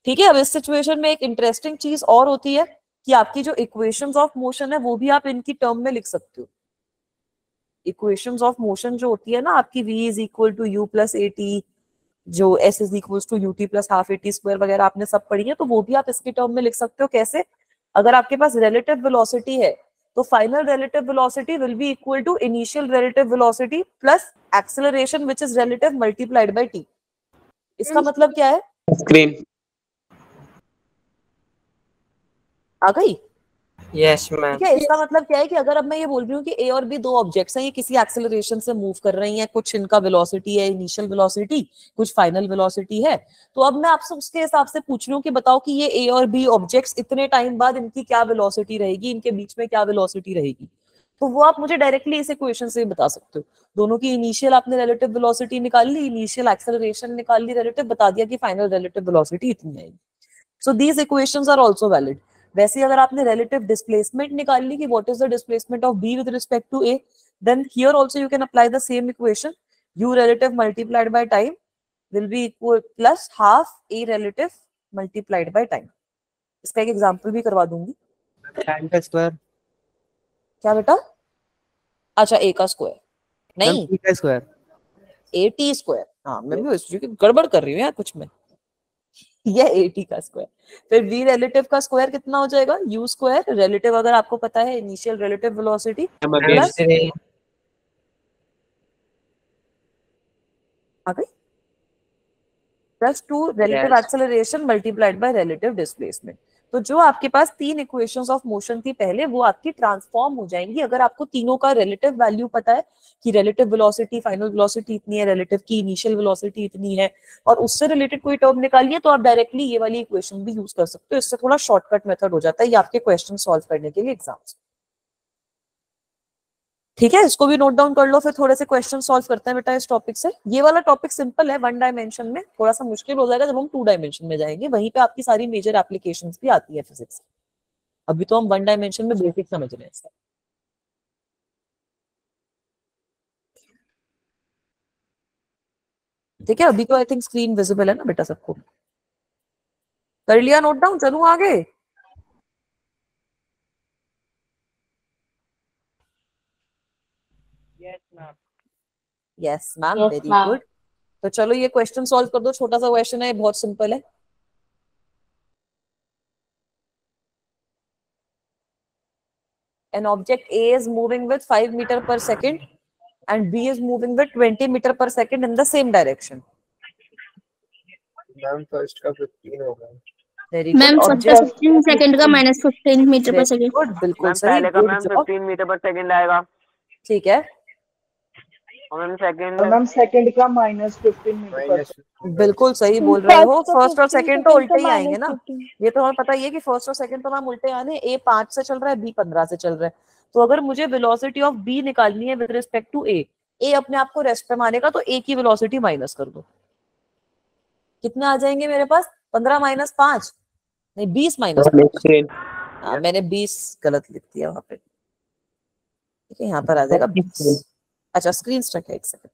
ठीक है, अब इस सिचुएशन में एक इंटरेस्टिंग चीज और होती है कि आपकी जो इक्वेशंस ऑफ मोशन है वो भी आप इनकी टर्म में लिख सकते हो। इक्वेशंस ऑफ मोशन जो होती है ना आपकी, v is equal to u plus at, जो s is equal to ut plus half at square वगैरह आपने सब पढ़ी है, तो वो भी आप इसकी टर्म में लिख सकते हो। कैसे? अगर आपके पास रिलेटिव वेलोसिटी है तो final relative velocity will be equal to initial relative velocity plus acceleration which is relative multiplied by t। इसका मतलब क्या है? स्क्रीन। आ गई? Yes ma'am. ठीक है, इसका मतलब क्या है कि अगर अब मैं ये बोल रही हूँ कि A और B दो ऑब्जेक्ट्स हैं, ये किसी एक्सेलरेशन से मूव कर रही हैं, कुछ इनका वेलोसिटी है इनिशियल वेलोसिटी, कुछ फाइनल वेलोसिटी है, तो अब मैं आपसे उसके हिसाब से पूछ रही हूँ कि बताओ कि ये A और B ऑब्जेक्ट्स इतने टाइम बाद इनकी क्या वेलोसिटी रहेगी, इनके बीच में क्या वेलोसिटी रहेगी। तो वो आप मुझे डायरेक्टली इस इक्वेशन से बता सकते हो। दोनों की इनिशियल आपने रिलेटिव वेलोसिटी निकाल ली, इनिशियल एक्सेलरेशन निकाल ली, रिलेटिव बता दिया कि फाइनल रिलेटिव वेलोसिटी इतनी आएगी। So these equations are also valid. वैसे अगर आपने रिलेटिव डिस्प्लेसमेंट निकाल ली कि what is the displacement of B with respect to A, then here also you can apply the same equation, U relative multiplied by time will be equal plus half A relative multiplied by time। इसका एक example भी करवा दूंगी। tan का square. क्या बेटा? अच्छा A का स्क्वायर नहीं, t का स्क्वायर। AT square. हाँ मैं भी सोच रही हूँ कि गड़बड़ कर रही हूँ यार कुछ में। ये AT का स्क्वायर, फिर V रिलेटिव का स्क्वायर कितना हो जाएगा, U स्क्वायर रिलेटिव अगर आपको पता है इनिशियल रिलेटिव वेलोसिटी प्लस आ गई plus 2 relative acceleration multiplied by relative displacement. तो जो आपके पास तीन इक्वेशंस ऑफ मोशन थी पहले, वो आपकी ट्रांसफॉर्म हो जाएंगी अगर आपको तीनों का रिलेटिव वैल्यू पता है कि रिलेटिव वेलोसिटी फाइनल वेलोसिटी इतनी है, रिलेटिव की इनिशियल वेलोसिटी इतनी है, और उससे रिलेटेड कोई टर्म निकालिए, तो आप डायरेक्टली ये वाली इक्वेशन भी यूज कर सकते हो। इससे थोड़ा शॉर्टकट मेथड हो जाता है ये आपके क्वेश्चन सॉल्व करने के लिए एग्जाम्स। ठीक है, इसको भी नोट डाउन कर लो, फिर थोड़े से क्वेश्चन सॉल्व करते हैं बेटा इस टॉपिक से। ये वाला टॉपिक सिंपल है 1 डायमेंशन में, थोड़ा सा मुश्किल हो जाएगा जब हम 2 डायमेंशन में जाएंगे, वहीं पे आपकी सारी मेजर एप्लीकेशंस भी आती है फिजिक्स। अभी तो हम 1 डायमेंशन में बेसिक समझ रहे हैं सर। ठीक है, अभी तो आई थिंक स्क्रीन विजिबल है ना बेटा सबको? कर लिया नोट डाउन? चलूं आगे? Yes ma'am, very good. तो चलो ये क्वेश्चन सॉल्व कर दो, छोटा सा क्वेश्चन है, बहुत सिंपल है। An object A is moving with 5 meter per second and B is moving with 20 meter per second in the same direction. Ma'am first का 15 होगा। Very ma'am good. फर्स्ट का 15 सेकंड का -15 मीटर पर Very second. good, बिल्कुल ma'am सही। पहले का Good ma'am job. 15 metre पर सेकंड आएगा ठीक है, और मैम सेकंड मैम सेकंड का -15 मीटर पर बिल्कुल सही बोल रहे हो। फर्स्ट और सेकंड तो उल्टे ही आएंगे ना, ये तो हमें पता ही है कि फर्स्ट और सेकंड तो मैम उल्टे आने। A 5 से चल रहा है, B 15 से चल रहा है, तो अगर मुझे वेलोसिटी ऑफ B निकालनी है with respect to A, A अपने आप को रेस्ट पे मानेगा, तो A की वेलोसिटी माइनस कर दो। कितने आ जाएंगे मेरे पास? 15 - 5 नहीं, 20 - 5। हाँ, मैंने 20 गलत लिख दिया वहां पे। ठीक है, यहाँ पर आ जाएगा 20। अच्छा, स्क्रीन स्ट्रक है, एक सेकंड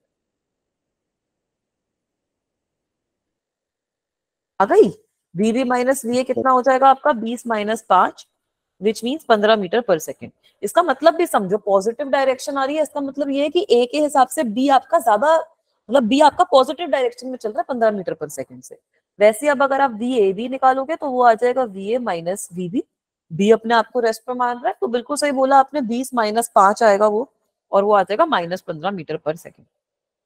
आ गई। VB माइनस VA कितना हो जाएगा आपका? 20 - 5 which means 15 metre per second. इसका मतलब भी समझो, पॉजिटिव डायरेक्शन आ रही है, इसका मतलब ये है कि A के हिसाब से B आपका ज्यादा, मतलब B आपका पॉजिटिव डायरेक्शन में चल रहा है 15 मीटर पर सेकेंड से। वैसे अब अगर आप VAB निकालोगे तो वो आ जाएगा VA माइनस VB। B अपने आप को रेस्ट पर मान रहा है, तो बिल्कुल सही बोला आपने, 20 - 5 आएगा वो, और वो आ जाएगा -15 मीटर पर सेकेंड।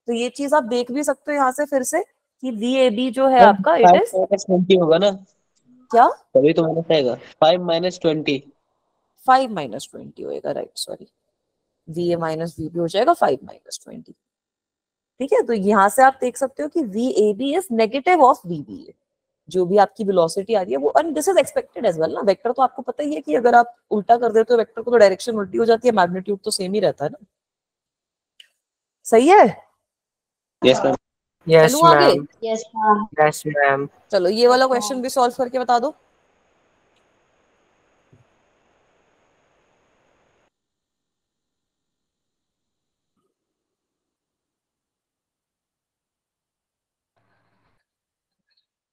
तो ये चीज आप देख भी सकते हो यहाँ से फिर से कि VAB जो है आपका, इट इज 20 होगा ना, क्या? तभी तो माइनस आएगा। 5 - 20 5 - 20 होएगा, right, sorry. VA minus VB हो जाएगा 5 - 20। ठीक है, तो यहाँ से आप देख सकते हो कि VAB is negative of VBA। जो भी आपकी वेलोसिटी आ रही है वो, and this is expected as well ना। वेक्टर तो आपको पता ही है कि अगर आप उल्टा कर देते हो वेक्टर को तो डायरेक्शन उल्टी हो जाती है, मैग्नीट्यूड तो सेम ही रहता है ना। सही है? Yes ma'am. यस चलूं आगे? मैम। Yes ma'am. चलो ये वाला क्वेश्चन भी सॉल्व करके बता दो।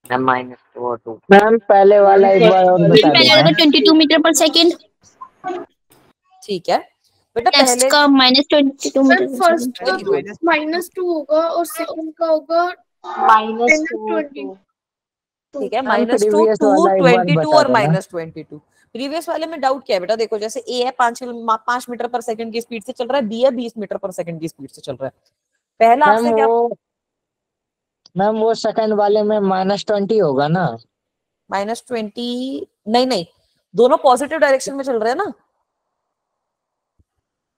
-2 मैम पहले वाला एक बार और बता पहले देना। वाला 22 मीटर पर सेकंड, ठीक है बेटा, नेक्स्ट पहले का -22 मीटर मैम पर फर्स्ट सेकंड। का -2 होगा और सेकंड का होगा -20। ठीक है, मैम -2 previous to वाला एक बार 22 बता और देना। -22। प्रीवियस वाले में डाउट क्या है बेटा? देखो, जैसे A है 5 मीटर पर सेकंड की स्पीड से चल रहा है, B है 20 मीटर पर सेकंड की स्पीड से चल रहा है। पहला मैम आपसे क्या? वो सेकंड वाले में -20 होगा ना? -20 नहीं, दोनों पॉजिटिव डायरेक्शन में चल रहे हैं ना।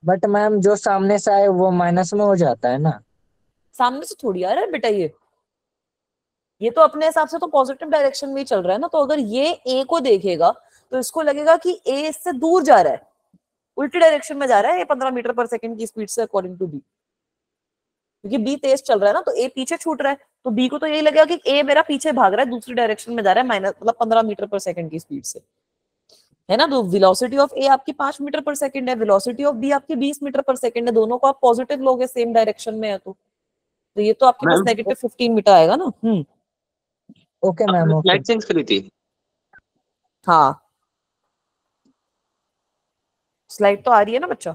बट मैम जो सामने से आए वो माइनस में हो जाता है ना। सामने से थोड़ी आ रहा है बेटा, ये तो अपने हिसाब से तो पॉजिटिव डायरेक्शन में ही चल रहा है ना। तो अगर ये A को देखेगा तो इसको लगेगा कि A इससे दूर जा रहा है, उल्टी डायरेक्शन में जा रहा है, ये 15 मीटर पर सेकंड की स्पीड से अकॉर्डिंग टू B। क्योंकि B तेज चल रहा है ना, तो A पीछे छूट रहा है, तो B को तो यही लगेगा कि A मेरा पीछे भाग रहा है, दूसरी डायरेक्शन में जा रहा है, माइनस मतलब 15 मीटर पर सेकंड की स्पीड से, है ना। तो वेलोसिटी ऑफ A आपकी 5 मीटर पर सेकंड है, वेलोसिटी ऑफ B आपकी 20 मीटर पर सेकंड है। दोनों को आप पॉजिटिव लोगे, सेम डायरेक्शन में है, तो ये तो आपके पास -15 मीटर आएगा ना। Okay ma'am, okay. Flight change करी थी। हाँ, स्लाइड तो आ रही है ना बच्चा?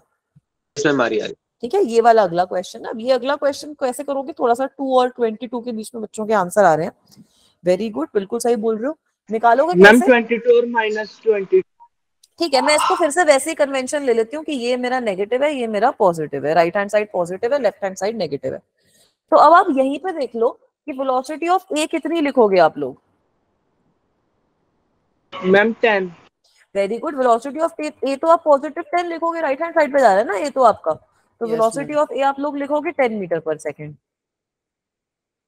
इसमें मारी आ रही। ठीक है, ये वाला अगला क्वेश्चन। अब ये अगला क्वेश्चन कैसे करोगे? थोड़ा सा 2 और 22 के बीच में बच्चों के आंसर आ रहे हैं। वेरी गुड, बिल्कुल सही बोल रहे हो। निकालोगे मैम कैसे? 22 और -20। ठीक है, मैं इसको फिर से वैसे ही कन्वेंशन ले लेती हूँ कि ये मेरा नेगेटिव है, ये मेरा पॉजिटिव है, राइट हैंड साइड पॉजिटिव है, लेफ्ट हैंड साइड नेगेटिव है। तो अब आप यहीं पे देख लो कि वेलोसिटी ऑफ A कितनी लिखोगे आप लोग? Ma'am 10। Very good, velocity of A तो आप पॉजिटिव 10 लिखोगे, राइट हैंड साइड पे जा रहा है ना A तो आपका, तो वेलोसिटी ऑफ A आप लोग लिखोगे 10 मीटर पर सेकंड।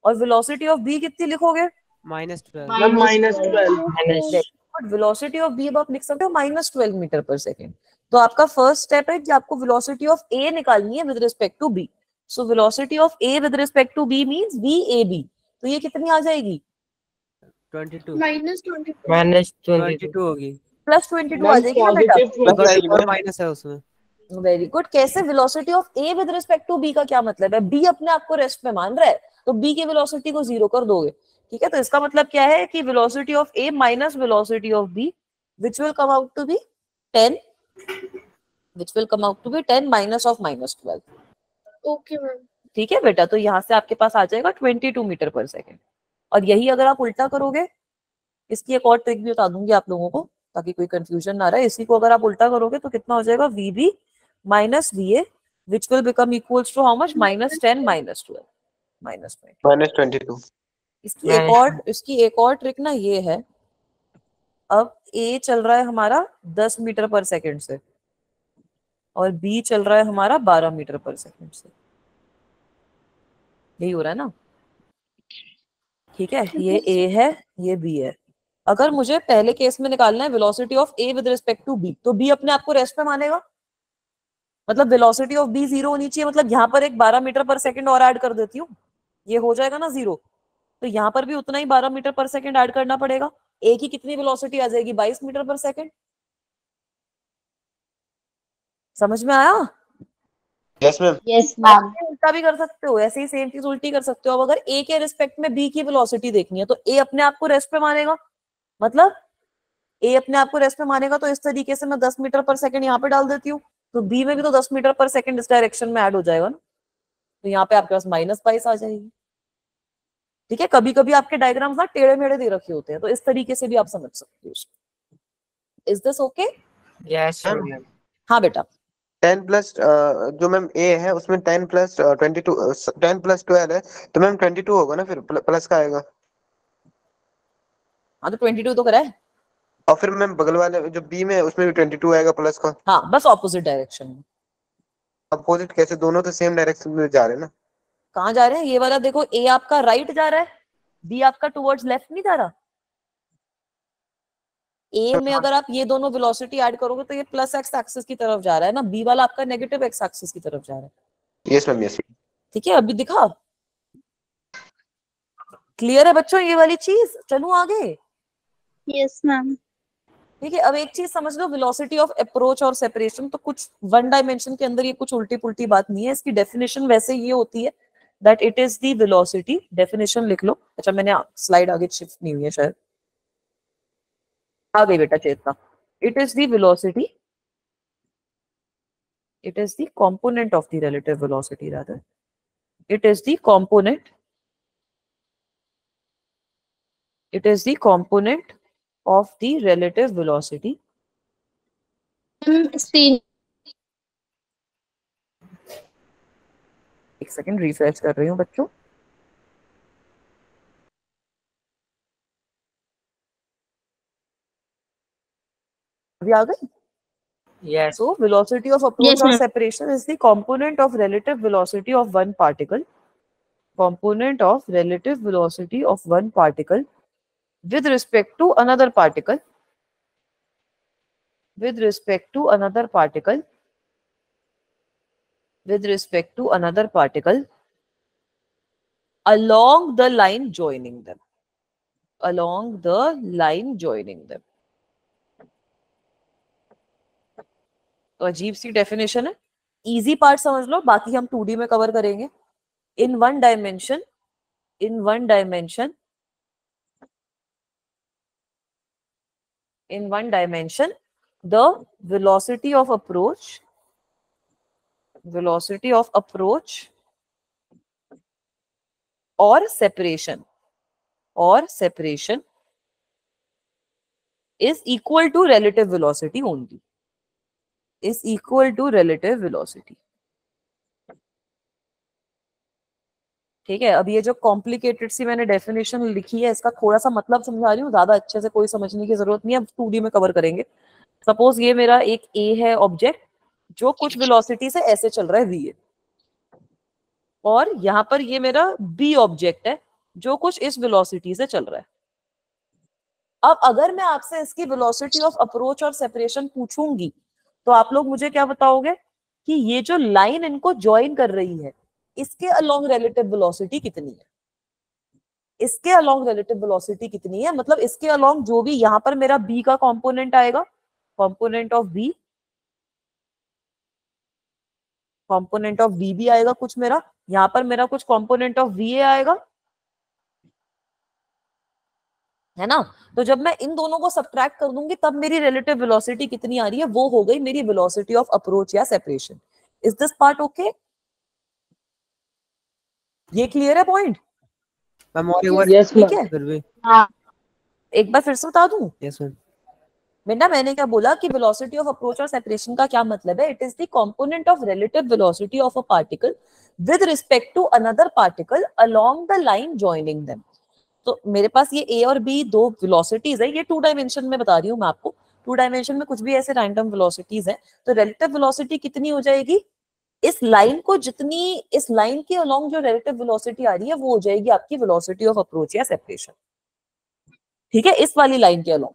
और वेलोसिटी ऑफ B कितनी लिखोगे? -12 मैम -12। वेलोसिटी ऑफ B आप लिख सकते हो -12 मीटर पर सेकंड। तो आपका फर्स्ट स्टेप है कि आपको वेलोसिटी ऑफ ए निकालनी है with respect to B. So velocity of A with respect to B means V A B, तो ये कितनी आ जाएगी? 22 -22 होगी। प्लस 22 आ जाएगी ना बेटा। और माइनस है उसमें। Very good. कैसे? Velocity of A with respect to B का क्या मतलब है? बी अपने आप को रेस्ट में मान रहा है, तो बी की वेलोसिटी को 0 कर दोगे, ठीक है। तो इसका मतलब क्या है कि velocity of A minus velocity of B which will come out to be 10, which will come out to be 10 minus of -12। Okay ma'am. ठीक है बेटा, तो यहाँ से आपके पास आ जाएगा 22 मीटर पर सेकेंड। और यही अगर आप उल्टा करोगे, इसकी एक और ट्रिक भी बता दूंगी आप लोगों को ताकि कोई कंफ्यूजन ना रहे। इसी को अगर आप उल्टा करोगे तो कितना हो जाएगा? VB minus VA which will become equals to how much? -10 -12 -22। इसकी एक और ट्रिक ना ये है, अब A चल रहा है हमारा 10 मीटर पर सेकेंड से और B चल रहा है हमारा 12 मीटर पर सेकेंड से, यही हो रहा है ना, ठीक है। ये A है, ये B है। अगर मुझे पहले केस में निकालना है velocity of A with respect to B, तो B अपने आप को रेस्ट पे मानेगा, मतलब वेलोसिटी ऑफ B 0 होनी चाहिए। मतलब यहाँ पर एक 12 मीटर पर सेकेंड और ऐड कर देती हूँ, ये हो जाएगा ना 0, तो यहाँ पर भी उतना ही 12 मीटर पर सेकेंड ऐड करना पड़ेगा। A की कितनी वेलोसिटी आ जाएगी? 22 मीटर पर सेकेंड। समझ में आया? Yes ma'am. Yes ma'am. उल्टा भी कर सकते हो, ऐसे ही सेम चीज उल्टी कर सकते हो। अब अगर A के रिस्पेक्ट में B की वेलोसिटी देखनी है तो A अपने आप को रेस्ट पे मानेगा, मतलब A अपने आप को रेस्ट पे मानेगा, तो इस तरीके से मैं 10 मीटर पर सेकेंड यहाँ पे डाल देती हूँ, तो B में भी तो 10 मीटर पर सेकेंड इस डायरेक्शन में ऐड हो जाएगा ना, तो यहाँ पे आपके पास -22 आ जाएगी। ठीक है, कभी कभी आपके डायग्राम्स ना टेढ़े मेढ़े दे रखे होते हैं, तो इस तरीके से भी आप समझ सकते हो उसको। Is this okay? Yes ma'am. हाँ बेटा। 10 प्लस जो मैम A है उसमें 10 प्लस 22 10 प्लस 12 है, तो मैम 22 होगा ना, फिर प्लस का आएगा। हाँ तो 22 तो करा है। और फिर मैम बगल वाले जो B में है उसमें भी 22 आएगा प्लस का। हाँ, बस ऑपोजिट डायरेक्शन में। अपोजिट कैसे? दोनों तो सेम डायरेक्शन में जा रहे हैं ना। कहाँ जा रहे हैं? ये वाला देखो, A आपका राइट जा रहा है, B आपका टुवर्ड्स लेफ्ट नहीं जा रहा। A में अगर आप ये दोनों वेलोसिटी ऐड करोगे तो ये प्लस एक्स एक्सिस की तरफ जा रहा है ना, B वाला आपका नेगेटिव एक्स एक्सिस की तरफ जा रहा है। Yes ma'am, yes. ठीक है, अभी दिखा? क्लियर है बच्चों ये वाली चीज? चलूं आगे? Yes ma'am. ठीक है, अब एक चीज समझ लो, वेलोसिटी ऑफ अप्रोच और सेपरेशन तो कुछ वन डायमेंशन के अंदर ये कुछ उल्टी पुल्टी बात नहीं है। इसकी डेफिनेशन वैसे ये होती है that it is the velocity. Definition लिख लो। अच्छा, मैंने स्लाइड आगे शिफ्ट नहीं हुई है शायद, आ गई बेटा Chetna. It is the velocity, it is the component of the relative velocity rather, it is the component of the relative velocity screen एक सेकेंड रिफ्रेश कर रही हूँ बच्चों। अभी आ गई? Yes. So velocity of approach Yes, or ma'am. separation is the component of relative velocity of one particle. Component of relative velocity of one particle with respect to another particle. With respect to another particle. With respect to another particle. Along the line joining them. Along the line joining them. तो अजीब सी definition है, easy part समझ लो, बाकी हम 2D में cover करेंगे। In one dimension the velocity of approach और separation is equal to relative velocity only, is equal to relative velocity। ठीक है, अब ये जो कॉम्प्लिकेटेड सी मैंने डेफिनेशन लिखी है इसका थोड़ा सा मतलब समझा रही हूँ, ज्यादा अच्छे से कोई समझने की जरूरत नहीं है, अब 2D में कवर करेंगे। सपोज ये मेरा एक A है ऑब्जेक्ट जो कुछ वेलोसिटी से ऐसे चल रहा है VA, और यहाँ पर ये मेरा B ऑब्जेक्ट है जो कुछ इस वेलोसिटी से चल रहा है। अब अगर मैं आपसे इसकी वेलोसिटी ऑफ अप्रोच और सेपरेशन पूछूंगी तो आप लोग मुझे क्या बताओगे कि ये जो लाइन इनको ज्वाइन कर रही है इसके अलोंग रिलेटिव वेलोसिटी कितनी है, इसके अलोंग रिलेटिव वेलोसिटी कितनी है, मतलब इसके अलोंग जो भी यहाँ पर मेरा बी का कंपोनेंट आएगा, component of B, component of B भी आएगा कुछ मेरा, यहाँ पर मेरा कुछ कंपोनेंट ऑफ वी आएगा, है ना। तो जब मैं इन दोनों को सब्ट्रैक्ट कर दूंगी तब मेरी रिलेटिव वेलोसिटी कितनी आ रही है, वो हो गई मेरी वेलोसिटी ऑफ अप्रोच या separation. Is this part okay? ये क्लियर है पॉइंट? मैम और एक बार ठीक है, फिर भी एक बार फिर से बता दूं। Yes ma'am. बेटा मैंने क्या बोला कि वेलोसिटी ऑफ अप्रोच और सेपरेशन का क्या मतलब है, it is the component of relative velocity of a particle with respect to another particle along the line joining them. तो मेरे पास ये ए और बी दो वेलोसिटीज है, ये 2 डायमेंशन में बता रही हूँ मैं आपको, 2 डायमेंशन में कुछ भी ऐसे रैंडम वेलोसिटीज है। तो रिलेटिव वेलोसिटी कितनी हो जाएगी, इस लाइन को जितनी, इस लाइन के अलोंग जो रिलेटिव वेलोसिटी आ रही है वो हो जाएगी आपकी वेलोसिटी ऑफ अप्रोच या सेपरेशन, ठीक है, इस वाली लाइन के अलोंग।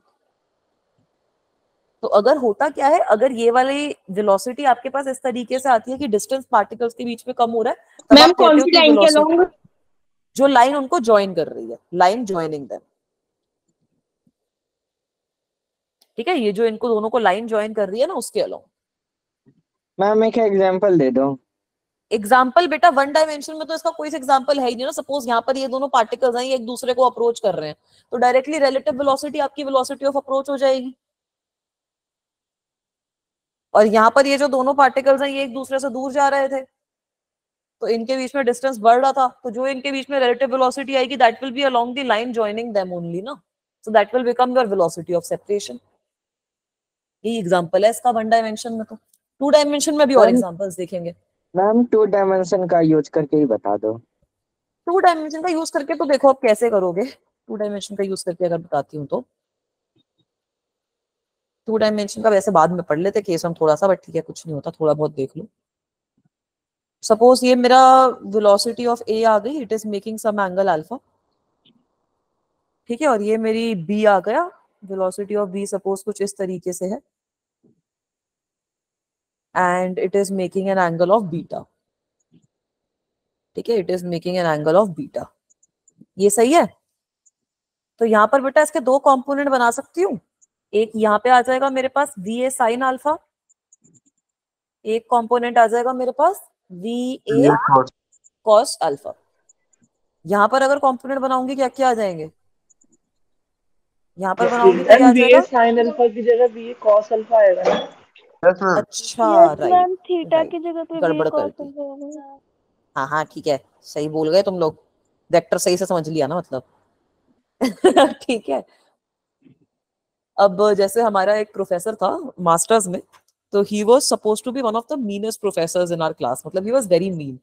तो अगर होता क्या है, अगर ये वाली वेलोसिटी आपके पास इस तरीके से आती है कि डिस्टेंस पार्टिकल्स के बीच में कम हो रहा है, तब मैम आप कहते कौन हो सी कि लाइन के velocity- अलोंग? जो लाइन उनको ज्वाइन कर रही है, लाइन ज्वाइनिंग देम, ठीक है, ये जो इनको दोनों को लाइन ज्वाइन कर रही है ना उसके अलोंग। मैम एक एग्जांपल दे दो। एग्जाम्पल बेटा 1 डायमेंशन में तो इसका कोई एग्जाम्पल है ही नहीं ना। सपोज यहाँ पर ये दोनों पार्टिकल्स हैं, ये एक दूसरे को अप्रोच कर रहे हैं, तो डायरेक्टली रिलेटिव वेलोसिटी आपकी वेलोसिटी ऑफ अप्रोच हो जाएगी। और यहाँ पर ये जो दोनों पार्टिकल्स हैं ये एक दूसरे से दूर जा रहे थे, तो इनके बीच में डिस्टेंस बढ़ रहा था, तो जो इनके बीच में रिलेटिव वेलोसिटी आएगी that will be along the line joining them only ना, so that will become your velocity of separation. ये एग्जांपल है इसका 1 डायमेंशन में। तो 2 डायमेंशन में भी और एग्जांपल्स देखेंगे। मैम 2 डायमेंशन का यूज करके ही बता दो। 2 डायमेंशन का यूज करके तो देखो आप कैसे करोगे। 2 डायमेंशन का यूज करके अगर बताती हूँ तो 2 डायमेंशन का वैसे बाद में पढ़ लेते केस हम थोड़ा सा, बट ठीक है कुछ नहीं होता, थोड़ा बहुत देख लो। सपोज ये मेरा वेलोसिटी ऑफ ए आ गई, it is making some angle alpha, ठीक है, और ये मेरी बी आ गया, वेलोसिटी ऑफ बी सपोज कुछ इस तरीके से है, and it is making an angle of beta, ठीक है, it is making an angle of beta. ये सही है। तो यहाँ पर बेटा इसके 2 कंपोनेंट बना सकती हूँ, एक यहाँ पे आ जाएगा मेरे पास वी ए साइन अल्फा, एक कंपोनेंट आ जाएगा मेरे पास वी ए कॉस अल्फा। यहाँ पर अगर कंपोनेंट बनाऊंगी क्या क्या आ जाएंगे, यहाँ पर बनाऊंगी तो क्या आ जाएगा, साइन अल्फा की जगह बी कॉस अल्फा आएगा ना। अच्छा राइट, मैम थीटा की जगह पे गड़बड़ भी कर cos दी। अल्फा। हाँ हाँ ठीक है, सही बोल गए तुम लोग, वेक्टर सही से समझ लिया ना मतलब। ठीक है। अब जैसे हमारा एक प्रोफेसर था मास्टर्स में, तो he was suppose to be one of the meanest professors in our class, मतलब ही वाज वेरी मीन।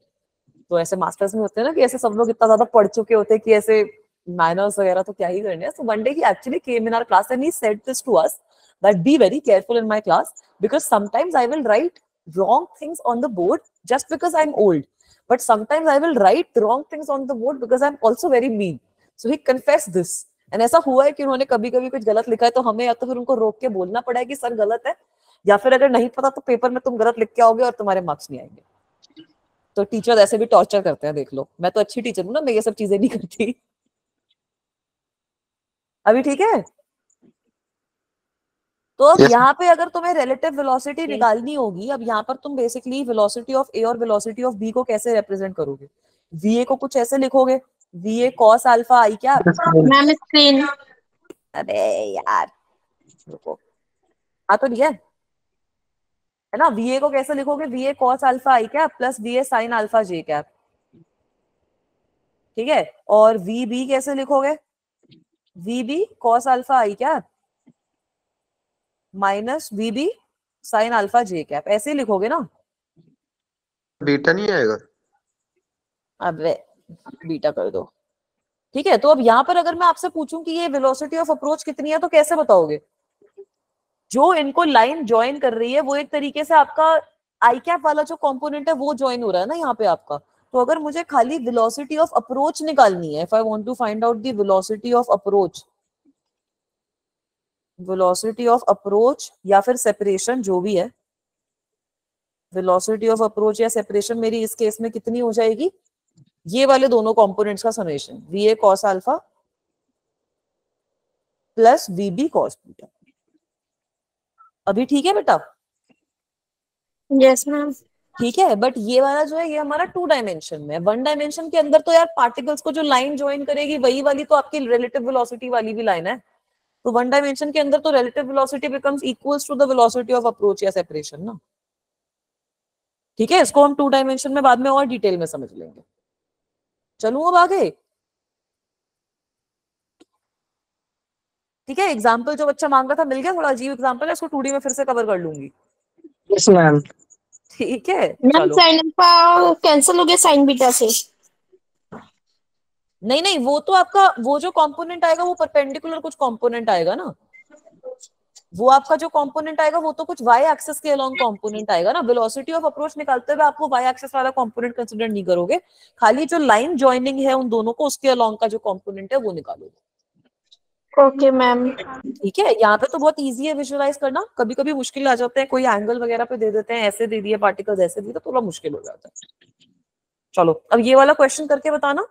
तो ऐसे मास्टर्स में होते हैं ना कि ऐसे सब लोग इतना ज्यादा पढ़ चुके होते हैं कि ऐसे मैनर्स वगैरह तो क्या ही करने हैं। So one day he actually came in our class and he said this to us that be very careful in my class because sometimes I will write wrong things on the board just because I'm old, but sometimes I will write wrong things on the board because I'm also very mean. So he confessed this. And ऐसा हुआ है कि उन्होंने कभी कभी कुछ गलत लिखा है तो हमें या तो फिर उनको रोक के बोलना पड़ा है कि सर गलत है, या फिर अगर नहीं पता तो पेपर में तुम गलत लिख के आओगे और तुम्हारे मार्क्स नहीं आएंगे। तो टीचर ऐसे भी टॉर्चर करते हैं, देख लो। मैं तो अच्छी टीचर हूँ ना, मैं ये सब चीजें नहीं करती। अभी ठीक है। तो अब यहाँ पे अगर तुम्हें रिलेटिव वेलोसिटी निकालनी होगी, अब यहाँ पर तुम बेसिकली वेलोसिटी ऑफ ए और वेलोसिटी ऑफ बी को कैसे रिप्रेजेंट करोगे? वी ए को कुछ ऐसे लिखोगे, V A cos alpha I क्या? Ma'am screen. अबे यार रुको, हाँ तो लिया है ना। वी ए को कैसे लिखोगे? V A cos alpha I क्या plus V A sine alpha J cap, ठीक है। और वी बी कैसे लिखोगे? V B cos alpha I क्या minus V B sine alpha J cap, ऐसे ही लिखोगे ना। बीटा नहीं आएगा? अब बीटा कर दो, ठीक है। तो अब यहाँ पर अगर मैं आपसे पूछूं कि ये वेलोसिटी ऑफ अप्रोच कितनी है तो कैसे बताओगे? जो इनको लाइन ज्वाइन कर रही है वो एक तरीके से आपका आई कैप वाला जो कंपोनेंट है वो ज्वाइन हो रहा है ना यहाँ पे आपका। तो अगर मुझे खाली वेलोसिटी ऑफ अप्रोच निकालनी है, if I want to find out the velocity of approach, velocity of approach या फिर सेपरेशन जो भी है, वेलोसिटी ऑफ अप्रोच या सेपरेशन मेरी इस केस में कितनी हो जाएगी, ये वाले दोनों कंपोनेंट्स का summation VA cos alpha plus VB cos beta. अभी ठीक है बेटा? Yes ma'am. ठीक है, बट ये वाला जो है ये हमारा 2 डायमेंशन में है। 1 डायमेंशन के अंदर तो यार पार्टिकल्स को जो लाइन ज्वाइन करेगी वही वाली तो आपकी रिलेटिव वेलोसिटी वाली भी लाइन है। तो 1 डायमेंशन के अंदर तो relative velocity becomes equals to the velocity of approach या सेपरेशन ना। ठीक है, इसको हम 2 डायमेंशन में बाद में और डिटेल में समझ लेंगे। चलूं अब आगे? ठीक है, एग्जाम्पल जो बच्चा मांग रहा था मिल गया? थोड़ा अजीब एग्जाम्पल है, इसको 2D में फिर से कवर कर लूंगी। Yes ma'am. ठीक है मैम चलो। साइन अल्फा कैंसिल हो गया साइन बीटा से। नहीं नहीं, वो तो आपका वो जो कंपोनेंट आएगा वो परपेंडिकुलर कुछ कंपोनेंट आएगा ना। वो आपका जो कंपोनेंट आएगा वो तो कुछ वाई एक्सिस के अलोंग कंपोनेंट आएगा ना। वेलोसिटी ऑफ अप्रोच निकालते हुए आप वो वाई एक्सिस वाला कंपोनेंट कंसीडर नहीं करोगे, खाली जो लाइन जॉइनिंग है उन दोनों को उसके अलोंग का जो कंपोनेंट है वो निकालोगे। Okay ma'am. ठीक है, यहाँ पे तो बहुत इजी है विजुअलाइज करना। कभी कभी मुश्किल आ जाते हैं, कोई एंगल वगैरह पे दे देते हैं, ऐसे दे दिए पार्टिकल्स ऐसे दिए तो थोड़ा मुश्किल हो जाता है। चलो अब ये वाला क्वेश्चन करके बताना।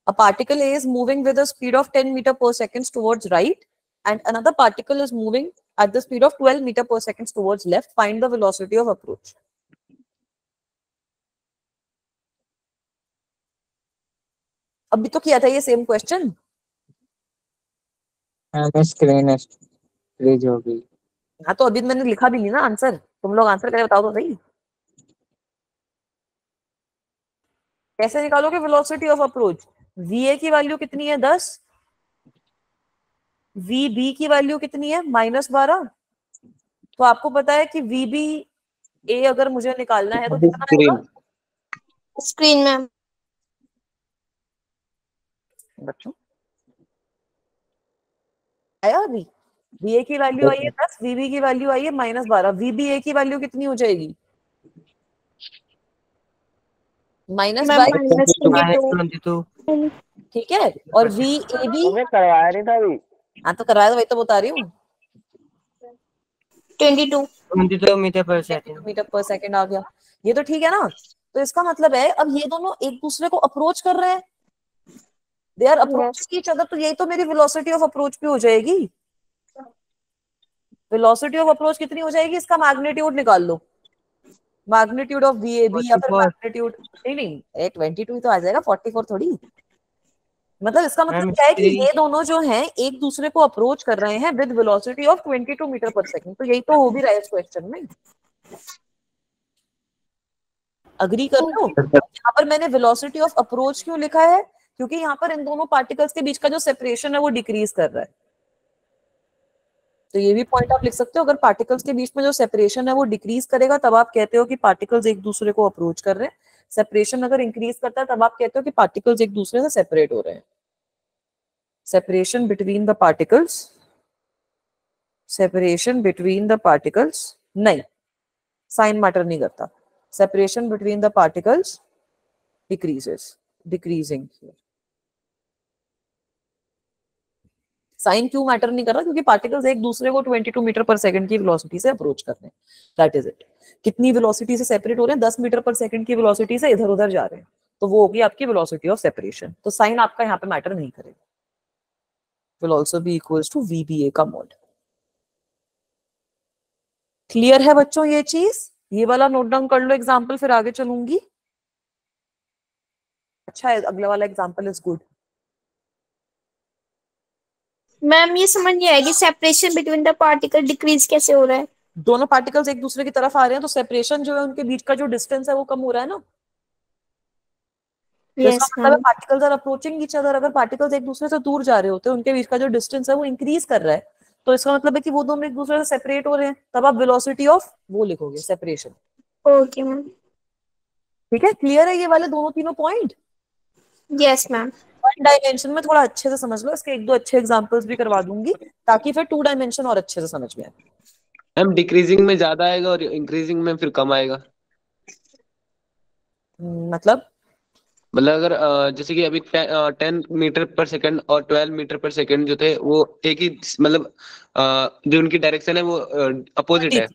A particle A is moving with a speed of 10 meter per second towards right, and another particle is moving at the speed of 12 meter per second towards left. Find the velocity of approach. अभी तो किया था ये same question. Screen freeze हो गई। हाँ तो अभी मैंने लिखा भी नहीं ना आंसर, तुम लोग आंसर करके बताओ तो सही। कैसे निकालोगे वेलोसिटी ऑफ अप्रोच? VA की वैल्यू कितनी है 10, VB की वैल्यू कितनी है -12। तो आपको पता है कि VBA अगर मुझे निकालना है तो कितना आएगा स्क्रीन मैम? बच्चों? आया अभी? VA की वैल्यू आई है 10, VB की वैल्यू आई है -12। VBA की वैल्यू कितनी हो जाएगी? -22। ठीक है, और VAB करवाया नहीं था अभी। हाँ तो करवाया तो वही तो बता रही हूँ। 22 मीटर पर सेकंड। मीटर पर सेकंड आ गया, ये तो ठीक है ना। तो इसका मतलब है अब ये दोनों एक दूसरे को अप्रोच कर रहे हैं, they are approaching each other, तो यही तो मेरी वेलोसिटी ऑफ अप्रोच भी हो जाएगी। वेलोसिटी ऑफ अप्रोच कितनी हो जाएगी, इसका मैग्नीट्यूड निकाल लो, मैग्नीट्यूड ऑफ VAB या फिर मैग्नीट्यूड नहीं 22 तो आ जाएगा, 44 थोड़ी। मतलब इसका मतलब क्या है कि ये दोनों जो हैं एक दूसरे को अप्रोच कर रहे हैं विद वेलोसिटी ऑफ 22 मीटर पर सेकंड। तो यही तो हो भी रहा है इस क्वेश्चन में। अग्री कर लो? यहाँ पर मैंने वेलोसिटी ऑफ अप्रोच क्यों लिखा है, क्योंकि यहाँ पर इन दोनों पार्टिकल्स के बीच का जो सेपरेशन है वो डिक्रीज कर रहा है। तो ये भी पॉइंट आप लिख सकते हो, अगर पार्टिकल्स के बीच में जो सेपरेशन है वो डिक्रीज करेगा तब आप कहते हो कि पार्टिकल्स एक दूसरे को अप्रोच कर रहे हैं। सेपरेशन अगर इंक्रीज करता है तब आप कहते हो कि पार्टिकल्स एक दूसरे से सेपरेट हो रहे हैं। Separation between the particles, separation between the particles, नहीं साइन मैटर नहीं करता। Separation between the particles decreases, decreasing. Sign क्यों मैटर नहीं कर रहा, क्योंकि पार्टिकल्स एक दूसरे को 22 मीटर पर सेकंड की वेलोसिटी से अप्रोच कर रहे हैं। That is it. कितनी वेलोसिटी से सेपरेट हो रहे हैं, 10 मीटर पर सेकंड की वेलोसिटी से इधर उधर जा रहे हैं, तो वो होगी आपकी वेलोसिटी ऑफ सेपरेशन। तो साइन आपका यहाँ पे मैटर नहीं करेगा। Will also be equals to VBA का मोड। क्लियर है बच्चों ये चीज? ये वाला नोट डाउन कर लो एग्जाम्पल, फिर आगे चलूंगी। अच्छा है, अगला वाला एग्जाम्पल इज गुड। मैम ये समझ नहीं आएगी separation between the particle decrease कैसे हो रहा है? दोनों पार्टिकल्स एक दूसरे की तरफ आ रहे हैं तो सेपरेशन जो है उनके बीच का जो डिस्टेंस है वो कम हो रहा है ना। तो इसका मतलब particles are approaching each other. अगर पार्टिकल्स एक दूसरे से दूर जा रहे होते हैं उनके बीच का जो डिस्टेंस है वो इंक्रीज कर रहा है, तो इसका मतलब है कि वो दोनों एक दूसरे से सेपरेट हो रहे हैं। तब आप वेलोसिटी ऑफ वो लिखोगे, सेपरेशन। Okay ma'am. ठीक है, क्लियर है ये वाले दोनों तीनों पॉइंट? Yes ma'am. 1 डायमेंशन में थोड़ा अच्छे से समझ लो, इसके 1-2 अच्छे एग्जांपल्स भी करवा दूंगी ताकि फिर 2 डायमेंशन और अच्छे से समझ में आए। मैम डिक्रीजिंग में ज्यादा आएगा और इंक्रीजिंग में फिर कम आएगा। मतलब मतलब अगर जैसे कि अभी 10 मीटर पर सेकंड और 12 मीटर पर सेकंड जो थे वो एक ही मतलब जो उनकी डायरेक्शन है वो अपोजिट है।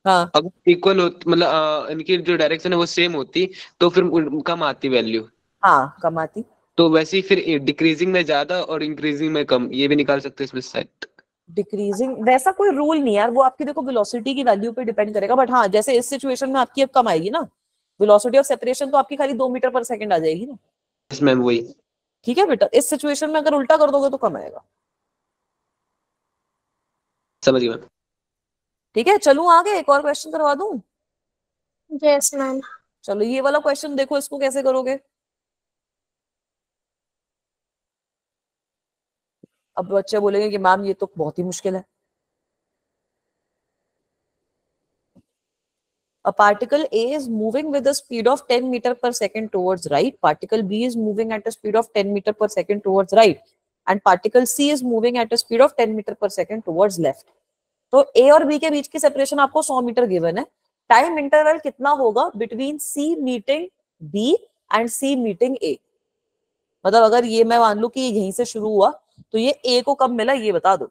हाँ अगर इक्वल हो मतलब इनकी जो डायरेक्शन है वो सेम होती तो फिर कम आती वैल्यू। हाँ कम आती। तो वैसे ही फिर डिक्रीजिंग में ज्यादा और इंक्रीजिंग में कम, ये भी निकाल सकते हैं इसमें शायद। डिक्रीजिंग वैसा कोई रूल नहीं यार, वो आपकी देखो वेलोसिटी की वैल्यू पे डिपेंड करेगा। बट हाँ जैसे इस सिचुएशन में आपकी अब कम आएगी ना, वेलोसिटी ऑफ सेपरेशन तो आपकी खाली 2 मीटर पर सेकंड आ जाएगी ना। इसमें वही। ठीक है बेटा, इस सिचुएशन में अगर उल्टा कर दोगे तो कम आएगा। समझ गया। ठीक है, चलूं आगे, एक और क्वेश्चन करवा दूं। Yes ma'am. चलो ये वाला क्वेश्चन देखो, इसको कैसे करोगे। अब बच्चे बोलेंगे कि मैम ये तो बहुत ही मुश्किल है। A particle A is moving with a speed of 10 meter per second towards right. Particle B is moving at a speed of 10 meter per second towards right. And particle C is moving at a speed of 10 meter per second towards left. तो A और B के बीच की separation आपको 100 metre given है। Time interval कितना होगा between C meeting B and C meeting A। मतलब अगर ये मैं मान लू कि यहीं से शुरू हुआ तो ये A को कब मिला ये बता दो।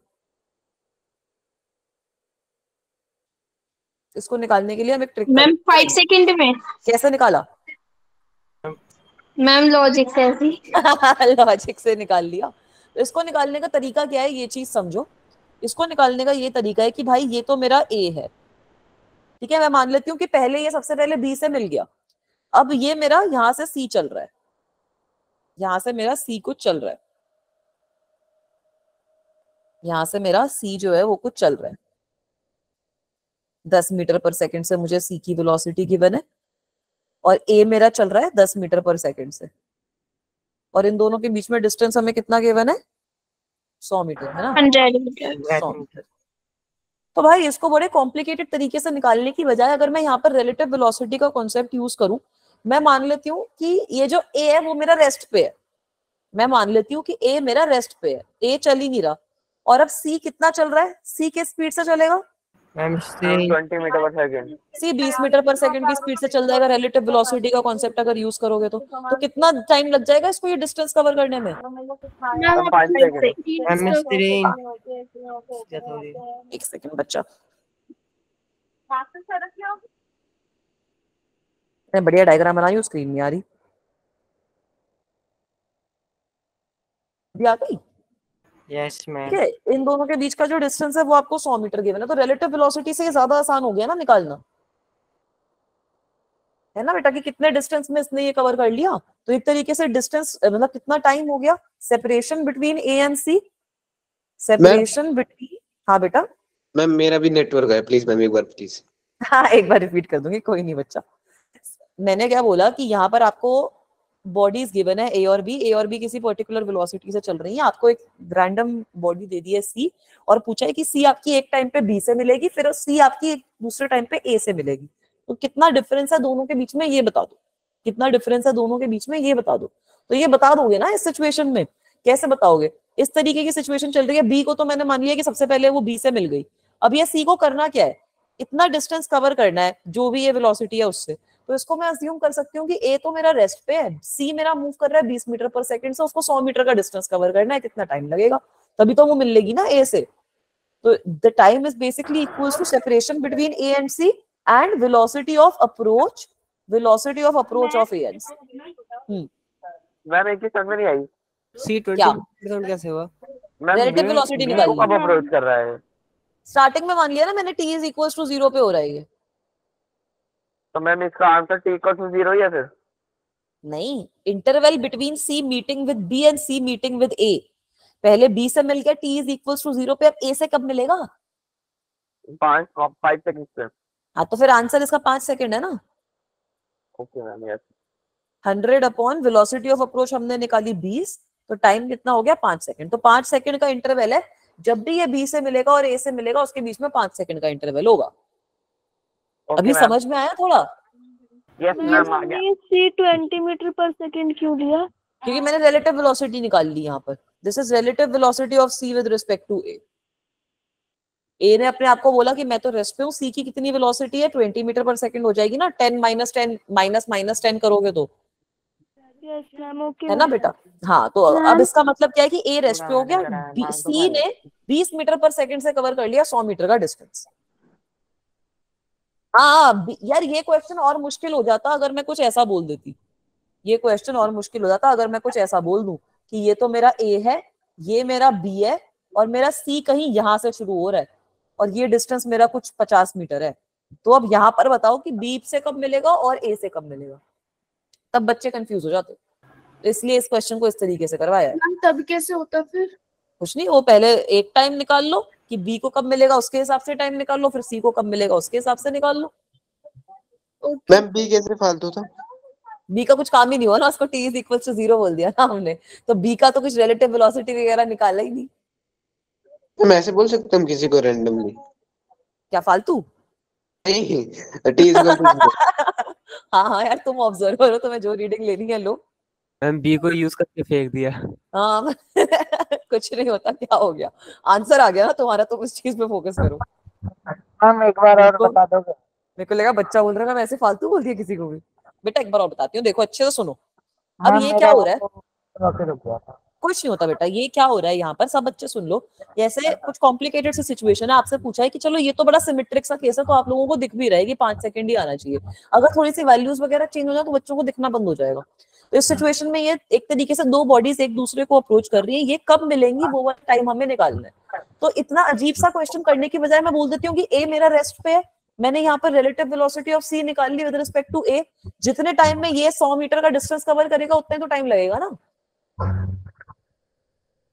इसको निकालने के लिए हम एक ट्रिक मैम 5 सेकंड में। कैसे निकाला? मैम लॉजिक से ऐसी। लॉजिक से निकाल लिया। तो इसको निकालने का तरीका क्या है ये चीज समझो। इसको निकालने का ये तरीका है कि भाई ये तो मेरा A है, ठीक है, मैं मान लेती हूँ कि पहले ये सबसे पहले B से मिल गया। अब ये मेरा यहां से C चल रहा है, यहां से मेरा C कुछ चल रहा है, यहां से मेरा C जो है वो कुछ चल रहा है। 10 मीटर पर सेकंड से मुझे C की वेलोसिटी गिवन है और A मेरा चल रहा है 10 मीटर पर सेकंड से, और इन दोनों के बीच में डिस्टेंस हमें कितना गिवन है? 100 मीटर है ना। 100 मीटर। 100 मीटर। तो भाई इसको बड़े कॉम्प्लिकेटेड तरीके से निकालने की बजाय अगर मैं यहाँ पर रिलेटिव वेलोसिटी का कॉन्सेप्ट यूज करूं, मैं मान लेती हूँ कि ये जो A है वो मेरा रेस्ट पे है। मैं मान लेती हूँ कि A मेरा रेस्ट पे है, A चल ही नहीं रहा। और अब C कितना चल रहा है? C किस स्पीड से चलेगा? मैम 20 मीटर पर सेकंड। C 20 मीटर पर सेकंड की स्पीड से चल जाएगा रिलेटिव वेलोसिटी का कॉन्सेप्ट अगर यूज करोगे तो कितना टाइम लग जाएगा इसको ये डिस्टेंस कवर करने में? Ma'am 5 second. मैम स्क्रीन एक सेकंड बच्चा, मैं बढ़िया डायग्राम बनाई हूँ, स्क्रीन नहीं आ रही। अभी आ गई? Yes ma'am. ठीक है, इन दोनों के बीच का जो डिस्टेंस है वो आपको 100 मीटर गिवन है। तो रिलेटिव वेलोसिटी से ज्यादा आसान हो गया ना निकालना, है ना बेटा, कि कितने डिस्टेंस में इसने ये कवर कर लिया। तो एक तरीके से डिस्टेंस मतलब कितना टाइम हो गया separation between A and C, separation between. हाँ बेटा। मैम मेरा भी नेटवर्क है, प्लीज मैम एक बार प्लीज। हाँ एक बार रिपीट कर दूंगी, कोई नहीं बच्चा। मैंने क्या बोला कि यहाँ पर आपको बॉडीज गिवन है A और B किसी पर्टिकुलर वेलोसिटी से चल रही है। आपको एक रैंडम बॉडी दे दी है C और पूछा है कि C आपकी एक टाइम पे B से मिलेगी, फिर C आपकी एक दूसरे टाइम पे A से मिलेगी। तो कितना डिफरेंस है दोनों के बीच में ये बता दो, कितना डिफरेंस है दोनों के बीच में ये बता दो। तो ये बता दोगे ना इस सिचुएशन में। कैसे बताओगे? इस तरीके की सिचुएशन चल रही है, B को तो मैंने मान लिया कि सबसे पहले वो B से मिल गई। अब ये C को करना क्या है? इतना डिस्टेंस कवर करना है जो भी ये वेलोसिटी है उससे। तो इसको मैं अज्यूम कर सकती हूँ कि A तो मेरा रेस्ट पे है, C मेरा मूव कर रहा है 20 मीटर पर सेकंड से, उसको 100 मीटर का डिस्टेंस कवर करना है, कितना टाइम लगेगा? तभी तो वो मिल लेगी ना A से। तो the time is basically equals to separation between A and C and velocity of approach of A and C। Ma'am एक चीज समझ में नहीं आई। सी क्या? 20% कैसे हुआ? मैम रिलेटिव वेलोसिटी निकाल कब अप्रोच कर रहा है? स्टार्टिंग में मान लिया ना मैंने, T इज इक्वल्स टू 0 पे हो रहा है ये। तो मैम इसका आंसर T इक्वल टू 0 ही है फिर? नहीं, interval between C meeting with B and C meeting with A। पहले B से मिल गया, T इज इक्वल्स टू 0 पे, अब A से कब मिलेगा? 5 सेकंड पे। हाँ तो फिर आंसर इसका 5 सेकंड है ना। Okay ma'am yes. 100 upon velocity of approach हमने निकाली 20, तो टाइम कितना हो गया? 5 सेकंड। तो 5 सेकंड का इंटरवल है, जब भी ये B से मिलेगा और A से मिलेगा उसके बीच में 5 सेकंड का इंटरवल होगा। अभी समझ में आया थोड़ा? यस मैम आ गया। C 20 मीटर पर सेकंड क्यों लिया? क्योंकि मैंने रिलेटिव वेलोसिटी निकाल ली यहाँ पर। This is relative velocity of C with respect to A। A ने अपने आप को बोला कि मैं तो रेस्ट पे हूँ, C की कितनी वेलोसिटी है? 20 मीटर पर सेकंड हो जाएगी ना। 10 माइनस 10 माइनस 10 करोगे तो यस मैम ओके है ना बेटा। हाँ, तो अब इसका मतलब क्या है कि ए रेस्ट पे हो गया, सी ने 20 मीटर पर सेकंड से कवर कर लिया 100 मीटर का डिस्टेंस। हाँ यार, ये क्वेश्चन और मुश्किल हो जाता अगर मैं कुछ ऐसा बोल देती। ये क्वेश्चन और मुश्किल हो जाता अगर मैं कुछ ऐसा बोल दूं कि ये तो मेरा ए है, ये मेरा बी है, और मेरा सी कहीं यहां से शुरू हो रहा है, और ये डिस्टेंस मेरा कुछ 50 मीटर है। तो अब यहाँ पर बताओ कि बी से कब मिलेगा और ए से कब मिलेगा, तब बच्चे कंफ्यूज हो जाते। तो इसलिए इस क्वेश्चन को इस तरीके से करवाया है। मैम तब कैसे होता फिर? कुछ नहीं, वो पहले एक टाइम निकाल लो कि बी को कब मिलेगा, उसके हिसाब से टाइम निकाल लो, फिर सी को कब मिलेगा उसके हिसाब से निकाल लो। मैम बी कैसे फालतू था? बी का कुछ काम ही नहीं हुआ ना, उसको टी इज इक्वल टू 0 बोल दिया ना हमने, तो बी का तो कुछ रिलेटिव वेलोसिटी वगैरह निकाला ही नहीं। हम ऐसे बोल सकते हम किसी को रैंडमली? क्या फालतू? नहीं, टी इज इक्वल टू हाँ यार, तुम ऑब्जर्वर हो, तुम्हें जो रीडिंग लेनी है लो। मैम बी को यूज करके फेंक दिया। हाँ कुछ नहीं होता, क्या हो गया, आंसर आ गया ना तुम्हारा, तुम इस चीज पे फोकस करो। हम एक बार और बता दोगे? मेरे को लगा बच्चा बोल रहा है मैं ऐसे फालतू बोल दिया किसी को भी। बेटा एक बार और बताती हूँ, देखो अच्छे से सुनो। अब ये क्या हो रहा है, रुक गया था। कुछ नहीं होता बेटा, ये क्या हो रहा है यहाँ पर, सब बच्चे सुन लो। जैसे कुछ कॉम्प्लिकेटेड सी सिचुएशन है, आपसे पूछा है कि चलो ये तो बड़ा सिमेट्रिक सा केस है, तो आप लोगों को दिख भी रहा है कि 5 सेकंड ही आना चाहिए। अगर थोड़ी सी वैल्यूज वगैरह चेंज हो जाए तो बच्चों को दिखना बंद हो जाएगा। तो इस सिचुएशन में ये एक तरीके से दो बॉडीज एक दूसरे को अप्रोच कर रही है, ये कब मिलेंगी वो वाला टाइम हमें निकालना है। तो इतना अजीब सा क्वेश्चन करने की बजाय मैं बोल देती हूँ कि ए मेरा रेस्ट पे है, मैंने यहाँ पर रिलेटिव वेलोसिटी ऑफ सी निकाल ली विद रिस्पेक्ट टू ए। जितने टाइम में ये 100 मीटर का डिस्टेंस कवर करेगा उतने तो टाइम लगेगा ना,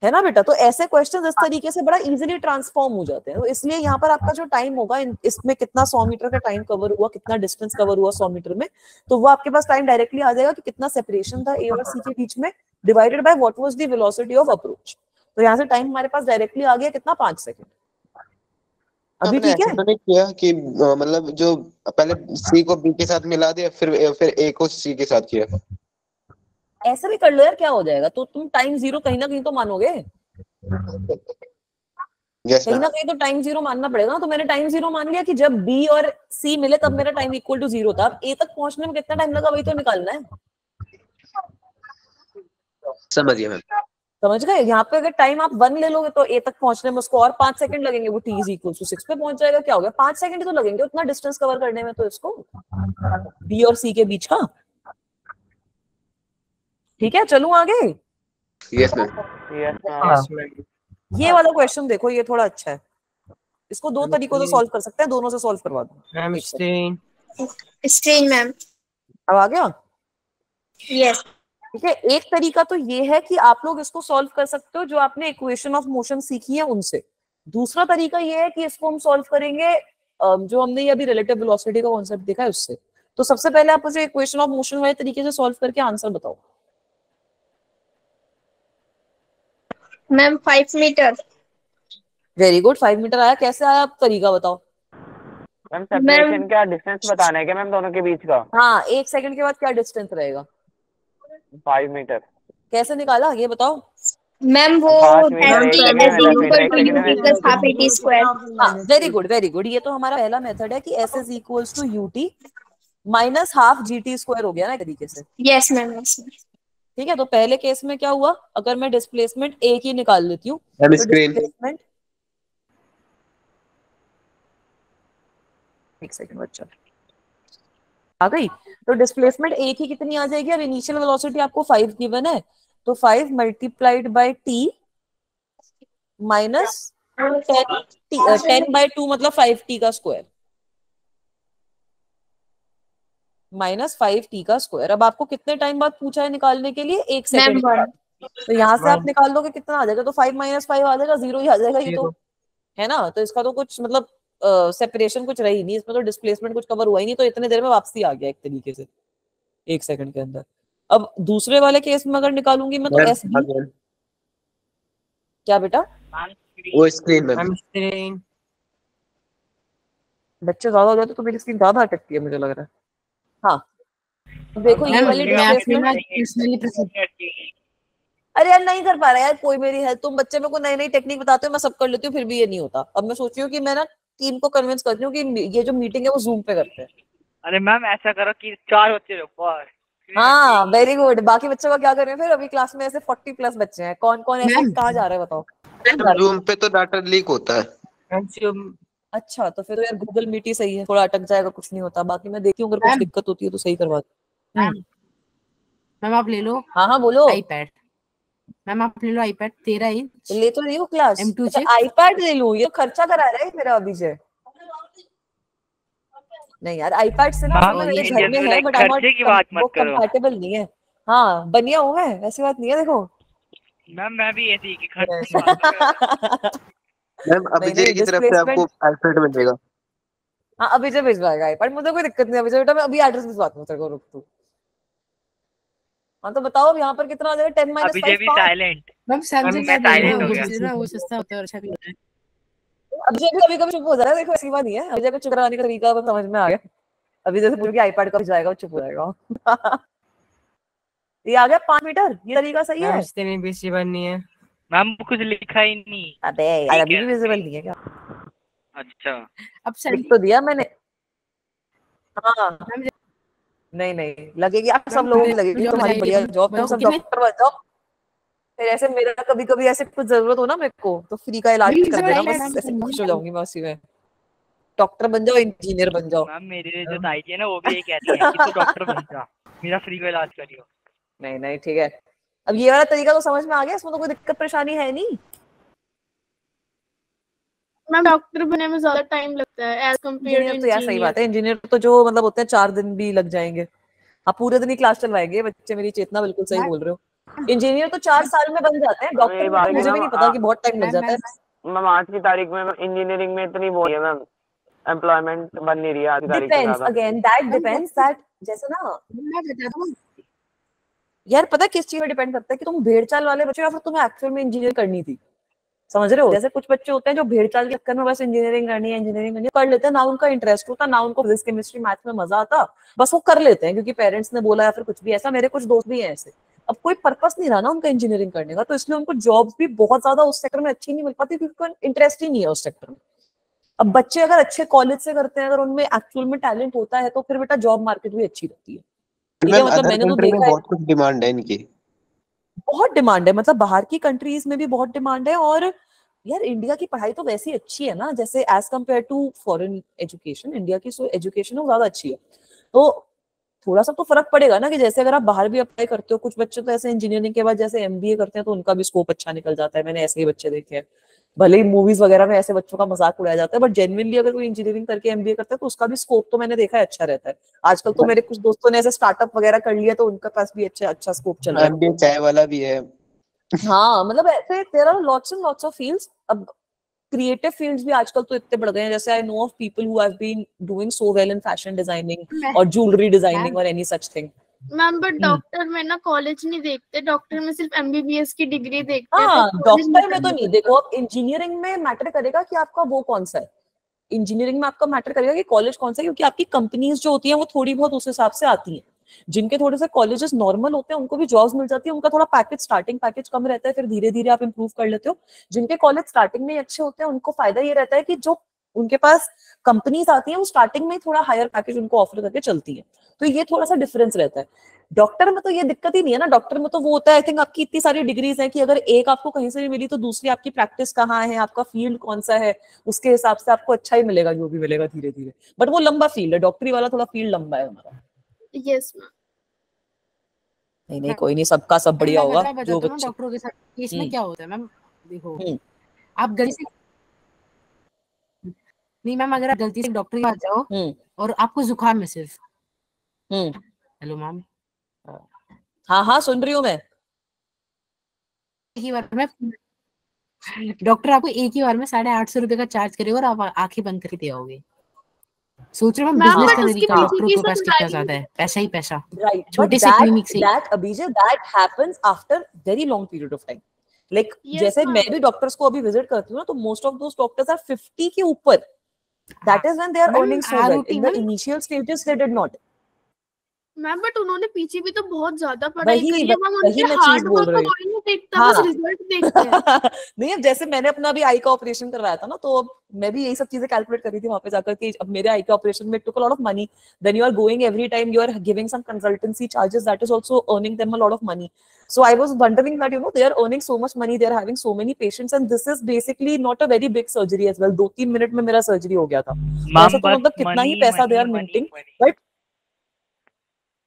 है ना बेटा। तो ऐसे क्वेश्चन इस तरीके से बड़ा इजीली ट्रांसफॉर्म हो जाते हैं। तो इसलिए यहाँ पर आपका जो टाइम होगा, इसमें कितना 100 मीटर का टाइम कवर हुआ, कितना डिस्टेंस कवर हुआ 100 मीटर में, तो वो आपके पास टाइम डायरेक्टली आ जाएगा कि कितना सेपरेशन था ए और सी के बीच में, divided by what was the velocity of approach. तो यहाँ से टाइम हमारे पास डायरेक्टली आ गया कितना, 5 सेकंड। अभी ठीक है? तो नहीं किया कि मतलब जो पहले सी को बी के साथ मिला दिया, फिर ए को सी के साथ किया। ऐसा भी कर लो यार, क्या हो जाएगा। तो तुम टाइम 0 कहीं ना कहीं तो मानोगे, कहीं ना कहीं तो टाइम 0 मानना पड़ेगा ना। तो मैंने टाइम 0 मान लिया कि जब बी और सी मिले तब मेरा टाइम इक्वल टू 0 था। अब ए तक पहुंचने में कितना टाइम लगा वही तो निकालना है। समझिए मैम। समझ गए? यहाँ पे अगर टाइम आप 1 ले लोगे तो ए तक पहुंचने में उसको और 5 सेकंड लगेंगे, वो टी इज इक्वल टू 6 पे पहुंच जाएगा। क्या हो गया, 5 सेकंड तो लगेंगे उतना डिस्टेंस कवर करने में तो इसको, बी और सी के बीच का। ठीक है, चलूं आगे? Yes ma'am. ये वाला क्वेश्चन देखो, ये थोड़ा अच्छा है। इसको दो तरीकों से सॉल्व कर सकते हैं, दोनों से सॉल्व करवा दो। Ma'am strain ma'am. अब आ गया? यस। ठीक है, एक तरीका तो ये है कि आप लोग इसको सॉल्व कर सकते हो जो आपने इक्वेशन ऑफ मोशन सीखी है उनसे। दूसरा तरीका ये है कि इसको हम सॉल्व करेंगे जो हमने ये अभी रिलेटिव वेलोसिटी का कॉन्सेप्ट देखा है उससे। तो सबसे पहले आप मुझे इक्वेशन ऑफ मोशन वाले तरीके से सॉल्व करके आंसर बताओ। Ma'am 5 metre. Very good, 5 metre आया। कैसे आया, आप तरीका बताओ। मैम सेपरेशन का डिस्टेंस बताना है क्या मैम दोनों के बीच का? हाँ, 1 सेकंड के बाद क्या डिस्टेंस रहेगा? 5 मीटर। कैसे निकाला ये बताओ। मैम वो वेरी गुड वेरी गुड। ये तो हमारा पहला मेथड है कि s is equals to ut minus half gt square हो गया ना एक तरीके से। Yes ma'am. ठीक है, तो पहले केस में क्या हुआ, अगर मैं डिस्प्लेसमेंट ए की निकाल लेती हूँ तो डिस्प्लेसमेंट, एक सेकंड बच्चा आ गई, तो डिस्प्लेसमेंट ए की कितनी आ जाएगी। अब इनिशियल वेलोसिटी आपको 5 गिवन है, तो 5 multiplied by t minus 10 by 2 मतलब 5t का स्क्वायर माइनस 5t का स्क्वायर। अब आपको कितने टाइम बाद पूछा है निकालने के लिए, 1 सेकंड बाद। तो यहाँ से आप निकाल दोगे कितना आ जाएगा, तो 5 माइनस 5 आ जाएगा, 0 ही आ जाएगा ये तो, है ना। तो इसका तो कुछ मतलब सेपरेशन कुछ रही नहीं इसमें, तो डिस्प्लेसमेंट कुछ कवर हुआ ही नहीं, तो इतने देर में वापसी आ गया एक तरीके से 1 सेकंड के अंदर। अब दूसरे वाले केस में अगर निकालूंगी मैं तो एस क्या बेटा, वो स्क्रीन में बच्चे ज्यादा हो जाते तो मेरी स्क्रीन ज्यादा अटकती है मुझे लग रहा है। हाँ देखो ये वाली अरे यार नहीं कर पा रहा यार कोई मेरी हेल्प। तुम बच्चे मेरे को नई नई टेक्निक बताते हो, मैं सब कर लेती हूँ, फिर भी ये नहीं होता। अब मैं सोच रही हूँ कि मैं ना टीम को कन्विंस करती हूँ कि ये जो मीटिंग है वो जूम पे करते हैं। अरे मैम ऐसा करो कि 4 बच्चे रखो और हाँ वेरी गुड। बाकी बच्चों का क्या कर रहे हैं फिर? अभी क्लास में ऐसे 40 प्लस बच्चे हैं, कौन कौन ऐसे कहाँ जा रहे हैं बताओ? जूम पे तो डाटा लीक होता है। अच्छा तो फिर तो यार गूगल मीट ही सही है, थोड़ा अटक जाएगा कुछ नहीं होता। बाकी मैं देखती हूँ अगर कुछ दिक्कत होती है तो सही करवा दूँ। मैम आप ले लो। हाँ हाँ बोलो। आईपैड मैम आप ले लो आईपैड 13 इंच ले तो रही हूँ क्लास। M2 अच्छा चिप। आईपैड ले लूँ? ये तो खर्चा करा रहा है मेरा अभी से। नहीं यार आईपैड से ना मैम, मेरे ये घर में है like बट आई खर्चे की बात मत वो करो। कंपैटिबल नहीं है। हाँ बनिया हूँ मैं, ऐसी बात नहीं है देखो। मैम मैं भी ऐसी की खर्चे की बात कर रहा हूँ। मैम अभिजय की तरफ से आपको आईपैड मिलेगा। हाँ अभिजय भिजवाएगा आईपैड, मुझे कोई दिक्कत नहीं। अभिजय बेटा मैं अभी एड्रेस भिजवाती हूँ तेरे को, रुक तू। हाँ तो बताओ अब यहाँ पर कितना आ जाएगा? 10 - अभिजय 5 भी साइलेंट। मैम सैमसंग मैं का ले silent लो, हो गया। वो सस्ता होता है और अच्छा भी होता है। अभिजय भी कभी कभी चुप हो जाता है, देखो ऐसी बात नहीं है। अभिजय को चुप कराने का तरीका अब समझ में आ गया। अभी जैसे पूछ के आईपैड कब जाएगा वो चुप हो जाएगा। ये आ गया 5 मीटर, ये तरीका सही है। इतनी बेसी बननी है। मैम कुछ लिखा ही नहीं। अबे यार अभी भी विजिबल नहीं है क्या? अच्छा अब लिख तो दिया मैंने। हाँ नहीं नहीं लगेगी, आप सब लोगों की लगेगी तुम्हारी बढ़िया जॉब, तुम सब डॉक्टर बन जाओ। फिर ऐसे मेरा कभी कभी ऐसे कुछ जरूरत हो ना मेरे को तो फ्री का इलाज कर देना, बस ऐसे खुश हो जाऊंगी मैं उसी में। डॉक्टर बन जाओ, इंजीनियर बन जाओ। मैम मेरी जो ताई जी है ना वो भी ये कहती है कि तू डॉक्टर बन जा, मेरा फ्री का इलाज करियो। नहीं नहीं ठीक है। अब ये वाला तरीका तो समझ में आ गया, इसमें तो कोई दिक्कत परेशानी है नहीं। मैम डॉक्टर बनने में ज्यादा टाइम लगता है एज कम्पेयर इंजीनियर तो यार सही बात है, इंजीनियर तो जो मतलब होते हैं 4 दिन भी लग जाएंगे। आप पूरे दिन ही क्लास चलवाएंगे बच्चे, मेरी चेतना बिल्कुल सही बोल रहे हो। इंजीनियर तो 4 साल में बन जाते हैं, डॉक्टर मुझे भी नहीं पता कि बहुत टाइम लग जाता है। मैम आज की तारीख में इंजीनियरिंग में इतनी वो है मैम, एम्प्लॉयमेंट बन नहीं रही है आज की तारीख में। Depends again, that depends that जैसे ना यार पता है किस चीज में डिपेंड करता है कि तुम भेड़चाल वाले बच्चे या फिर तुम्हें एक्चुअल में इंजीनियर करनी थी। समझ रहे हो? जैसे कुछ बच्चे होते हैं जो भेड़चाल के चक्कर में बस इंजीनियरिंग करनी है कर लेते हैं, ना उनका इंटरेस्ट होता, ना उनको फिजिक्स केमिस्ट्री मैथ्स में मजा आता, बस वो कर लेते हैं क्योंकि पेरेंट्स ने बोला या फिर कुछ भी ऐसा। मेरे कुछ दोस्त भी हैं ऐसे। अब कोई पर्पस नहीं रहा ना उनका इंजीनियरिंग करने का, तो इसलिए उनको जॉब्स भी बहुत ज्यादा उस सेक्टर में अच्छी नहीं मिल पाती क्योंकि उनका इंटरेस्ट ही नहीं है उस सेक्टर में। अब बच्चे अगर अच्छे कॉलेज से करते हैं, अगर उनमें एक्चुअल में टैलेंट होता है तो फिर बेटा जॉब मार्केट भी अच्छी रहती है। मतलब मैंने तो देखा है बहुत कुछ डिमांड है इनकी, बहुत डिमांड है, मतलब बाहर की कंट्रीज में भी बहुत डिमांड है। और यार इंडिया की पढ़ाई तो वैसी अच्छी है ना, जैसे as compare to foreign education, India की एजुकेशन ज्यादा अच्छी है। तो थोड़ा सा तो फर्क पड़ेगा ना कि जैसे अगर आप बाहर भी अप्लाई करते हो, कुछ बच्चे तो ऐसे इंजीनियरिंग के बाद जैसे एमबीए करते हैं तो उनका भी स्कोप अच्छा निकल जाता है। मैंने ऐसे ही बच्चे देखे हैं, भले ही मूवीज वगैरह में ऐसे बच्चों का मजाक उड़ाया जाता है, बट जेन्युइनली अगर कोई इंजीनियरिंग करके एमबीए करता है तो उसका भी स्कोप तो मैंने देखा है अच्छा रहता है। आजकल तो मेरे कुछ दोस्तों ने ऐसे स्टार्टअप वगैरह कर लिया तो उनका पास भी अच्छा स्कोप चल रहा है। एमबीए चाय वाला भी है। हाँ मतलब ऐसे there are lots and lots of fields. अब क्रिएटिव फील्ड्स भी आजकल तो इतने बढ़ गए हैं, जैसे I know of people who have been doing so well in fashion designing और ज्वेलरी डिजाइनिंग और any such thing. Ma'am but doctor में ना कॉलेज नहीं देखते, डॉक्टर में सिर्फ एमबीबीएस की डिग्री देखते हैं। हाँ डॉक्टर में तो नहीं, देखो अब इंजीनियरिंग में मैटर करेगा कि आपका वो कौन सा है। इंजीनियरिंग में आपका मैटर करेगा कि कॉलेज कौन सा है, क्योंकि आपकी कंपनीज जो होती हैं वो थोड़ी बहुत उस हिसाब से आती हैं। जिनके थोड़े से कॉलेजेस नॉर्मल होते हैं उनको भी जॉब्स मिल जाती है, उनका थोड़ा पैकेज स्टार्टिंग पैकेज कम रहता है, फिर धीरे धीरे आप इंप्रूव कर लेते हो। जिनके कॉलेज स्टार्टिंग में अच्छे होते हैं उनको फायदा ये रहता है कि जो उनके पास कंपनीज आती हैं वो स्टार्टिंग में थोड़ा हायर पैकेज उनको ऑफर करके चलती है, तो ये थोड़ा सा डिफरेंस रहता है। डॉक्टर में तो ये दिक्कत ही नहीं है ना, डॉक्टर में तो वो होता है आई थिंक आपकी इतनी सारी डिग्रीज हैं कि अगर एक आपको कहीं से भी मिली तो दूसरी आपकी प्रैक्टिस कहाँ है, आपका फील्ड कौन सा है, उसके हिसाब से आपको अच्छा ही मिलेगा जो भी मिलेगा धीरे धीरे। बट वो लंबा फील्ड है, डॉक्टरी वाला थोड़ा फील्ड लंबा है हमारा। Yes ma'am. नहीं कोई नहीं, सबका सब बढ़िया होगा। जो बच्चे डॉक्टरों के साथ केस में क्या होता है मैम, देखो आप गलती से नहीं मैम, अगर आप गलती से डॉक्टर के पास जाओ और आपको जुकाम है सिर्फ, हेलो मैम, हाँ हाँ सुन रही हूँ मैं। एक ही बार में डॉक्टर आपको एक ही बार में 850 रुपए का चार्ज करेगा और आप आंखें बंद करके दे आओगे। सोच रहे हो बिजनेस का तरीका डॉक्टरों के पास कितना ज्यादा है, पैसा ही पैसा। राइट, छोटे से clinic say that Abhijay that happens after very long period of time. Like जैसे मैं भी डॉक्टर्स को अभी विजिट करती हूँ ना, तो most of those doctors are 50 के ऊपर। That is when they are earning so well. In the initial stages they did not. Ma'am but उन्होंने पीछे भी तो बहुत ज्यादा पढ़ाई वही करी है मैम, वही उनके मैं चीज हार्ड बोल वर्क रही को हूँ। कोई नहीं देखता, हाँ बस रिजल्ट देखते हैं। नहीं, अब जैसे मैंने अपना भी आई का ऑपरेशन करवाया था ना, तो अब मैं भी यही सब चीजें कैलकुलेट कर रही थी वहां पे जाकर कि अब मेरे आई के ऑपरेशन में took a lot of money, then you are going every time, you are giving some consultancy charges, that is also earning them a lot of money. So I was wondering that, you know, they are earning so much money, they are having so many patients, and this is basically not a very big surgery as well. 2-3 minute में मेरा surgery हो गया था. तो ऐसा तो मतलब कितना ही पैसा they are minting, but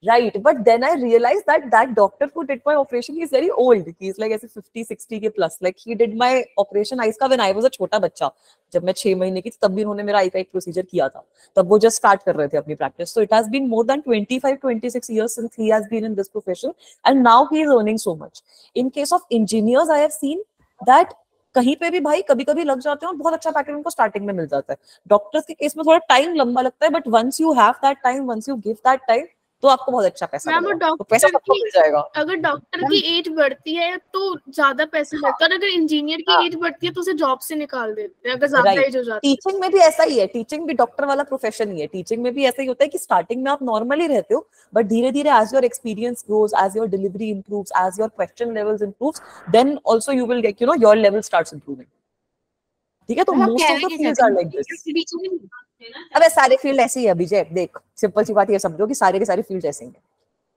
right, but then I realized that that doctor who did my operation, he is very old. He is like ऐसे 50-60 के plus. Like he did my operation eyes का when I was a छोटा बच्चा. जब मैं 6 महीने की थी तब भी उन्होंने मेरा आई का एक प्रोसीजर किया था. तब वो just start कर रहे थे अपनी practice. So it has been more than 25-26 years since he has been in this profession, and now he is earning so much. In case of engineers, I have seen that कहीं पे भी भाई कभी कभी लग जाते हैं और बहुत अच्छा पैकेज उनको स्टार्टिंग में मिल जाता है. डॉक्टर्स के केस में थोड़ा टाइम लंबा लगता है, but once you have that time, once you give that time, तो आपको बहुत अच्छा पैसा मैम मिलेगा. तो पैसा डॉक्टर सबको की मिल जाएगा. अगर डॉक्टर की एज बढ़ती है तो ज्यादा पैसे लगता है, और अगर इंजीनियर की एज बढ़ती है तो उसे जॉब से निकाल देते हैं अगर ज्यादा एज हो जाती है. टीचिंग में भी ऐसा ही है. टीचिंग भी डॉक्टर वाला प्रोफेशन ही है. टीचिंग में भी ऐसा ही होता है कि स्टार्टिंग में आप नॉर्मली रहते हो, बट धीरे धीरे as your experience grows, as your delivery improves, as your question levels improves, then also you will get, you know, your level starts improving. ठीक है, तो most of the fields are like this. अबे सारे field ऐसे ही है विजय. देख, simple सी बात ये समझो कि सारे के सारे फील्ड ऐसे ही हैं.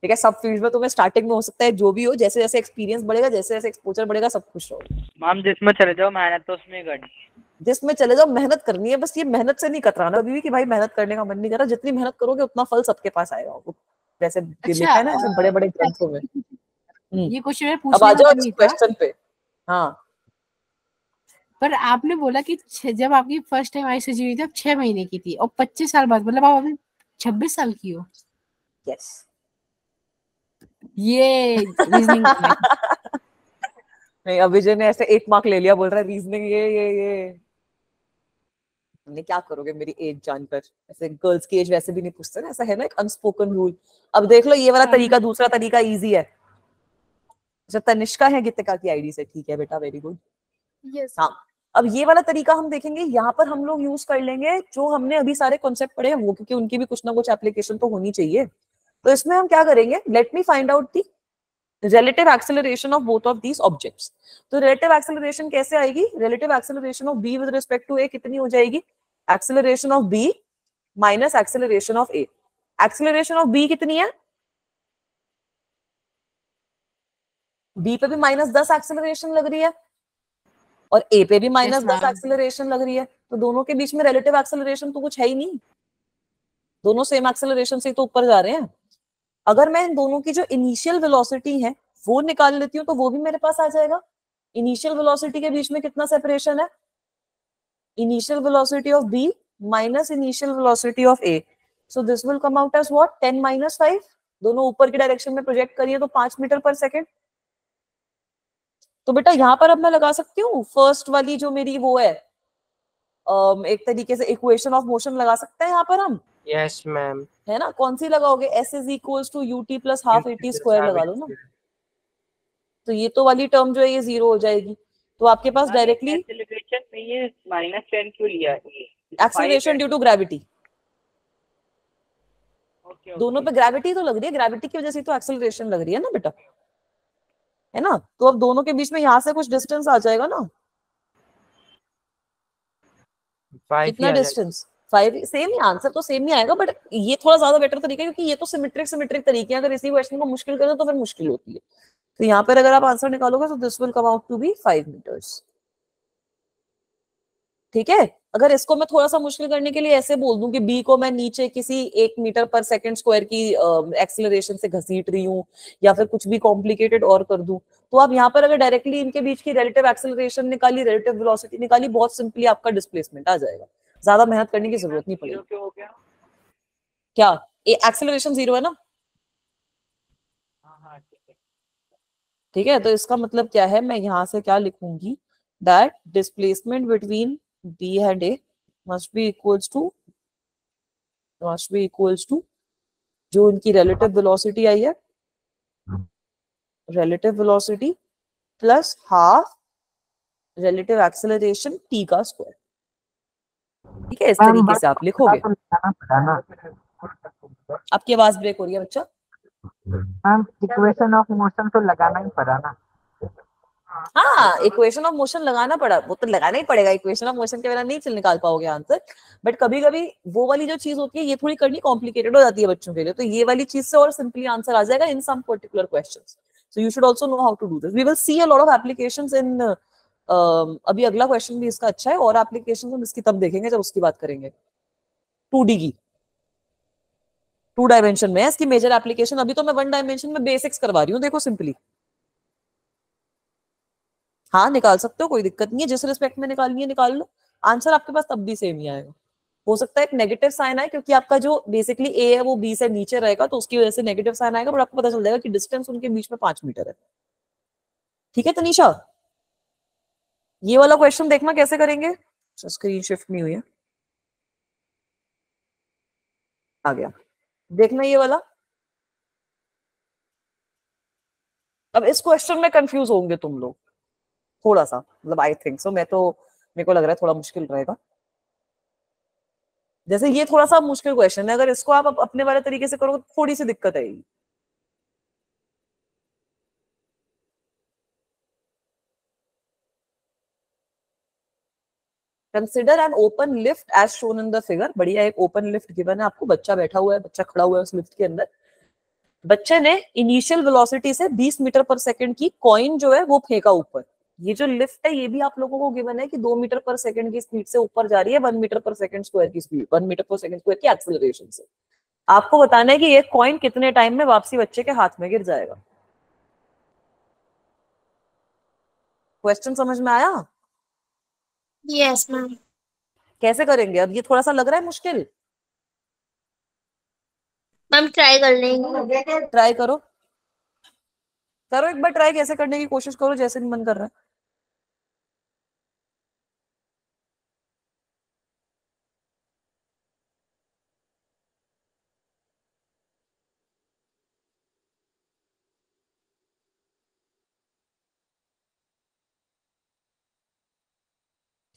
ठीक है, सब फील्ड में तुम्हें स्टार्टिंग में हो सकता है जो भी हो, जैसे जैसे एक्सपीरियंस बढ़ेगा, जैसे जैसे एक्सपोजर बढ़ेगा, सब खुश रहो. मैम जिसमें चले जाओ मेहनत तो उसमें करनी है. जिसमें चले जाओ मेहनत करनी है. बस ये मेहनत से नहीं कतराना अभी भी कि भाई मेहनत करने का मन नहीं कर रहा. जितनी मेहनत करोगे उतना फल सबके पास आएगा. जैसे लिखा है ना ऐसे बड़े बड़े ग्रंथों में. ये क्वेश्चन है अब पूछने आ का जाओ मन नहीं था, क्वेश्चन पे. हाँ, पर आपने बोला कि जब आपकी फर्स्ट टाइम आई सर्जरी हुई थी आप 6 महीने की थी और 25 साल बाद, मतलब आप अभी 26 साल की हो. यस, ये रीजनिंग नहीं, अभिजय ने ऐसे 1 मार्क ले लिया, बोल रहा है रीजनिंग ये. नहीं, क्या करोगे मेरी एज जानकर. ऐसे गर्ल्स की एज वैसे भी नहीं पूछते ना, ऐसा है ना एक अनस्पोकन रूल. अब देख लो ये वाला तरीका, दूसरा तरीका इजी है. अच्छा, तनिष्का है गीतिका की आईडी से. ठीक है बेटा, वेरी गुड. यस. हाँ, अब ये वाला तरीका हम देखेंगे. यहाँ पर हम लोग यूज कर लेंगे जो हमने अभी सारे कॉन्सेप्ट पढ़े हैं वो, क्योंकि उनकी भी कुछ ना कुछ एप्लीकेशन तो होनी चाहिए. तो इसमें हम क्या करेंगे, let me find out the relative acceleration of both of these objects. तो relative acceleration कैसे आएगी? relative acceleration of b with respect to a कितनी हो जाएगी? acceleration of b minus acceleration of a. acceleration of b कितनी है? b पे भी -10 acceleration लग रही है और a पे भी -10 acceleration लग रही है. तो दोनों के बीच में relative acceleration तो कुछ है ही नहीं. दोनों सेम acceleration से तो ऊपर जा रहे हैं. अगर मैं इन दोनों की जो इनिशियल वेलोसिटी है वो निकाल लेती हूँ तो वो भी मेरे पास आ जाएगा. इनिशियल वेलोसिटी के बीच में कितना सेपरेशन है? Initial velocity of b minus initial velocity of a. So this will come out as what? 10 - 5. दोनों ऊपर की डायरेक्शन में प्रोजेक्ट करिए तो 5 मीटर पर सेकेंड. तो बेटा यहाँ पर अब मैं लगा सकती हूँ फर्स्ट वाली जो मेरी वो है, एक तरीके से इक्वेशन ऑफ मोशन लगा सकते हैं यहाँ पर हम. Yes ma'am. है ना? कौन सी लगाओगे? s is equals to ut plus half at square लगा लो ना. तो ये तो वाली टर्म जो है ये 0 हो जाएगी. तो आपके पास डायरेक्टली एक्सेलरेशन में ये -10 क्यों लिया? Acceleration due to gravity. दोनों पे ग्रेविटी तो लग रही है, ग्रेविटी की वजह से तो एक्सेलरेशन लग रही है ना बेटा, है ना? तो अब दोनों के बीच में यहाँ से कुछ डिस्टेंस आ जाएगा ना. कितना डिस्टेंस? 5. सेम ही आंसर तो सेम ही आएगा, बट ये थोड़ा ज्यादा बेटर तरीका है क्योंकि ये तो सिमेट्रिक तरीके हैं. अगर इसी क्वेश्चन को मुश्किल करें तो फिर मुश्किल होती है. तो यहाँ पर अगर आप आंसर निकालोगे तो this will come out to be 5 metres. ठीक है. अगर इसको मैं थोड़ा सा मुश्किल करने के लिए ऐसे बोल दूं कि बी को मैं नीचे किसी 1 मीटर पर सेकंड स्क्वायर की एक्सीलरेशन से घसीट रही हूँ या फिर कुछ भी कॉम्प्लिकेटेड और कर दूं, तो आप यहाँ पर अगर डायरेक्टली इनके बीच की रिलेटिव एक्सीलरेशन निकाली, रिलेटिव वेलोसिटी निकाली, बहुत सिंपली आपका डिस्प्लेसमेंट आ जाएगा. ज्यादा मेहनत करने की जरूरत नहीं पड़ेगी. क्या एक्सीलरेशन 0 है ना? ठीक है. तो इसका मतलब क्या है, मैं यहाँ से क्या लिखूंगी, that displacement between b and a must be equals to जो उनकी रिलेटिव वेलोसिटी आई है, relative velocity plus half relative acceleration t का स्क्वायर. ठीक है. इस तरीके से आप लिखोगे. आपकी आवाज ब्रेक हो रही है बच्चा. मैम इक्वेशन ऑफ मोशन तो लगाना ही पड़ा ना। हाँ, इक्वेशन ऑफ मोशन लगाना पड़ा, वो तो लगाना ही पड़ेगा, इक्वेशन ऑफ मोशन के बिना नहीं चल निकाल पाओगे आंसर। बट कभी कभी वो वाली जो चीज होती है ये थोड़ी करनी कॉम्प्लिकेटेड हो जाती है बच्चों के लिए, तो ये वाली चीज से और सिंपली आंसर आ जाएगा in some particular questions. So you should also know how to do this. We will see a lot of applications in अभी अगला क्वेश्चन भी इसका अच्छा है, और एप्लीकेशन हम इसकी तब देखेंगे जब उसकी बात करेंगे 2D की, 2 डायमेंशन में है इसकी मेजर एप्लीकेशन। अभी तो मैं 1 डायमेंशन में बेसिक्स करवा रही हूँ, देखो सिंपली। हाँ निकाल सकते हो, कोई दिक्कत नहीं है, जिस रिस्पेक्ट में निकालनी है निकाल लो, आंसर आपके पास तब भी सेम ही आएगा। हो सकता है एक नेगेटिव साइन आए क्योंकि आपका जो बेसिकली ए है वो बी से नीचे रहेगा, तो उसकी वजह से नेगेटिव साइन आएगा, बट आपको पता चल जाएगा कि डिस्टेंस उनके बीच में 5 मीटर है। ठीक है तनीषा, ये वाला क्वेश्चन देखना कैसे करेंगे। स्क्रीन शिफ्ट नहीं हुई है, आ गया, देखना ये वाला। अब इस क्वेश्चन में कंफ्यूज होंगे तुम लोग थोड़ा सा, मतलब आई थिंक सो, मेरे को लग रहा है थोड़ा मुश्किल रहेगा। जैसे ये थोड़ा सा मुश्किल क्वेश्चन है, अगर इसको आप अपने वाले तरीके से करोगे तो थोड़ी सी दिक्कत आएगी। Consider an open lift as shown in the figure. बढ़िया, एक ओपन लिफ्ट गिवन है आपको, बच्चा बैठा हुआ है, बच्चा खड़ा हुआ है उस लिफ्ट के अंदर। बच्चे ने इनिशियल वेलोसिटी से 20 मीटर पर सेकंड की कॉइन जो है वो फेंका ऊपर। ये जो लिफ्ट है ये भी आप लोगों को गिवन है कि 2 मीटर पर सेकंड की स्पीड से ऊपर जा रही है 1 मीटर पर सेकंड स्क्वायर की स्पीड, 1 मीटर पर सेकंड स्क्वायर की एक्सेलरेशन से। आपको बताना है कि ये कॉइन कितने टाइम में वापसी बच्चे के हाथ में गिर जाएगा। क्वेश्चन समझ में आया? Yes ma'am. कैसे करेंगे अब, ये थोड़ा सा लग रहा है मुश्किल। मैम ट्राई कर लेंगे। ट्राई करो, करो एक बार ट्राई, कैसे करने की कोशिश करो जैसे भी मन कर रहा है।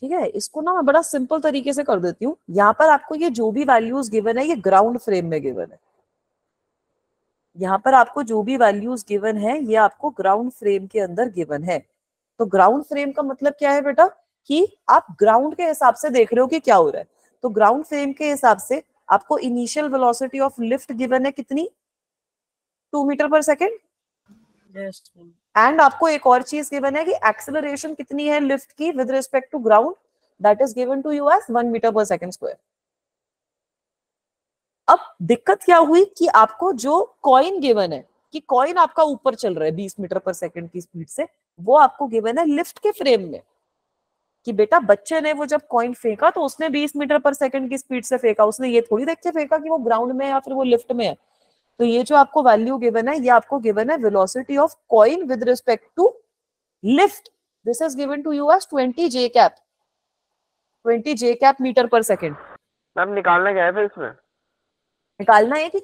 ठीक है, इसको ना मैं बड़ा सिंपल तरीके से कर देती हूँ। यहाँ पर आपको ये जो भी वैल्यूज गिवन है ये ग्राउंड फ्रेम में गिवन है। यहाँ पर आपको जो भी वैल्यूज गिवन है ये आपको ग्राउंड फ्रेम के अंदर गिवन है। तो ग्राउंड फ्रेम का मतलब क्या है बेटा, कि आप ग्राउंड के हिसाब से देख रहे हो कि क्या हो रहा है। तो ग्राउंड फ्रेम के हिसाब से आपको initial velocity of lift given है कितनी, 2 मीटर पर सेकेंड। एंड आपको एक और चीज गिवन है कि एक्सेलरेशन कितनी है लिफ्ट की with respect to ground, that is given to you as 1 metre per second square. अब दिक्कत क्या हुई कि आपको जो कॉइन गिवन है कि कॉइन आपका ऊपर चल रहा है 20 मीटर पर सेकेंड की स्पीड से, वो आपको गिवन है लिफ्ट के फ्रेम में। कि बेटा बच्चे ने वो जब कॉइन फेंका तो उसने 20 मीटर पर सेकेंड की स्पीड से फेंका, उसने ये थोड़ी देख के फेंका कि वो ग्राउंड में है या फिर वो लिफ्ट में है। तो ये जो आपको वैल्यू गिवन है ये आपको गिवन है velocity of coin with respect to lift. This is given to you as 20 j cap, 20 j cap metre per second. Ma'am निकालना क्या है फिर इसमें? निकालना है कि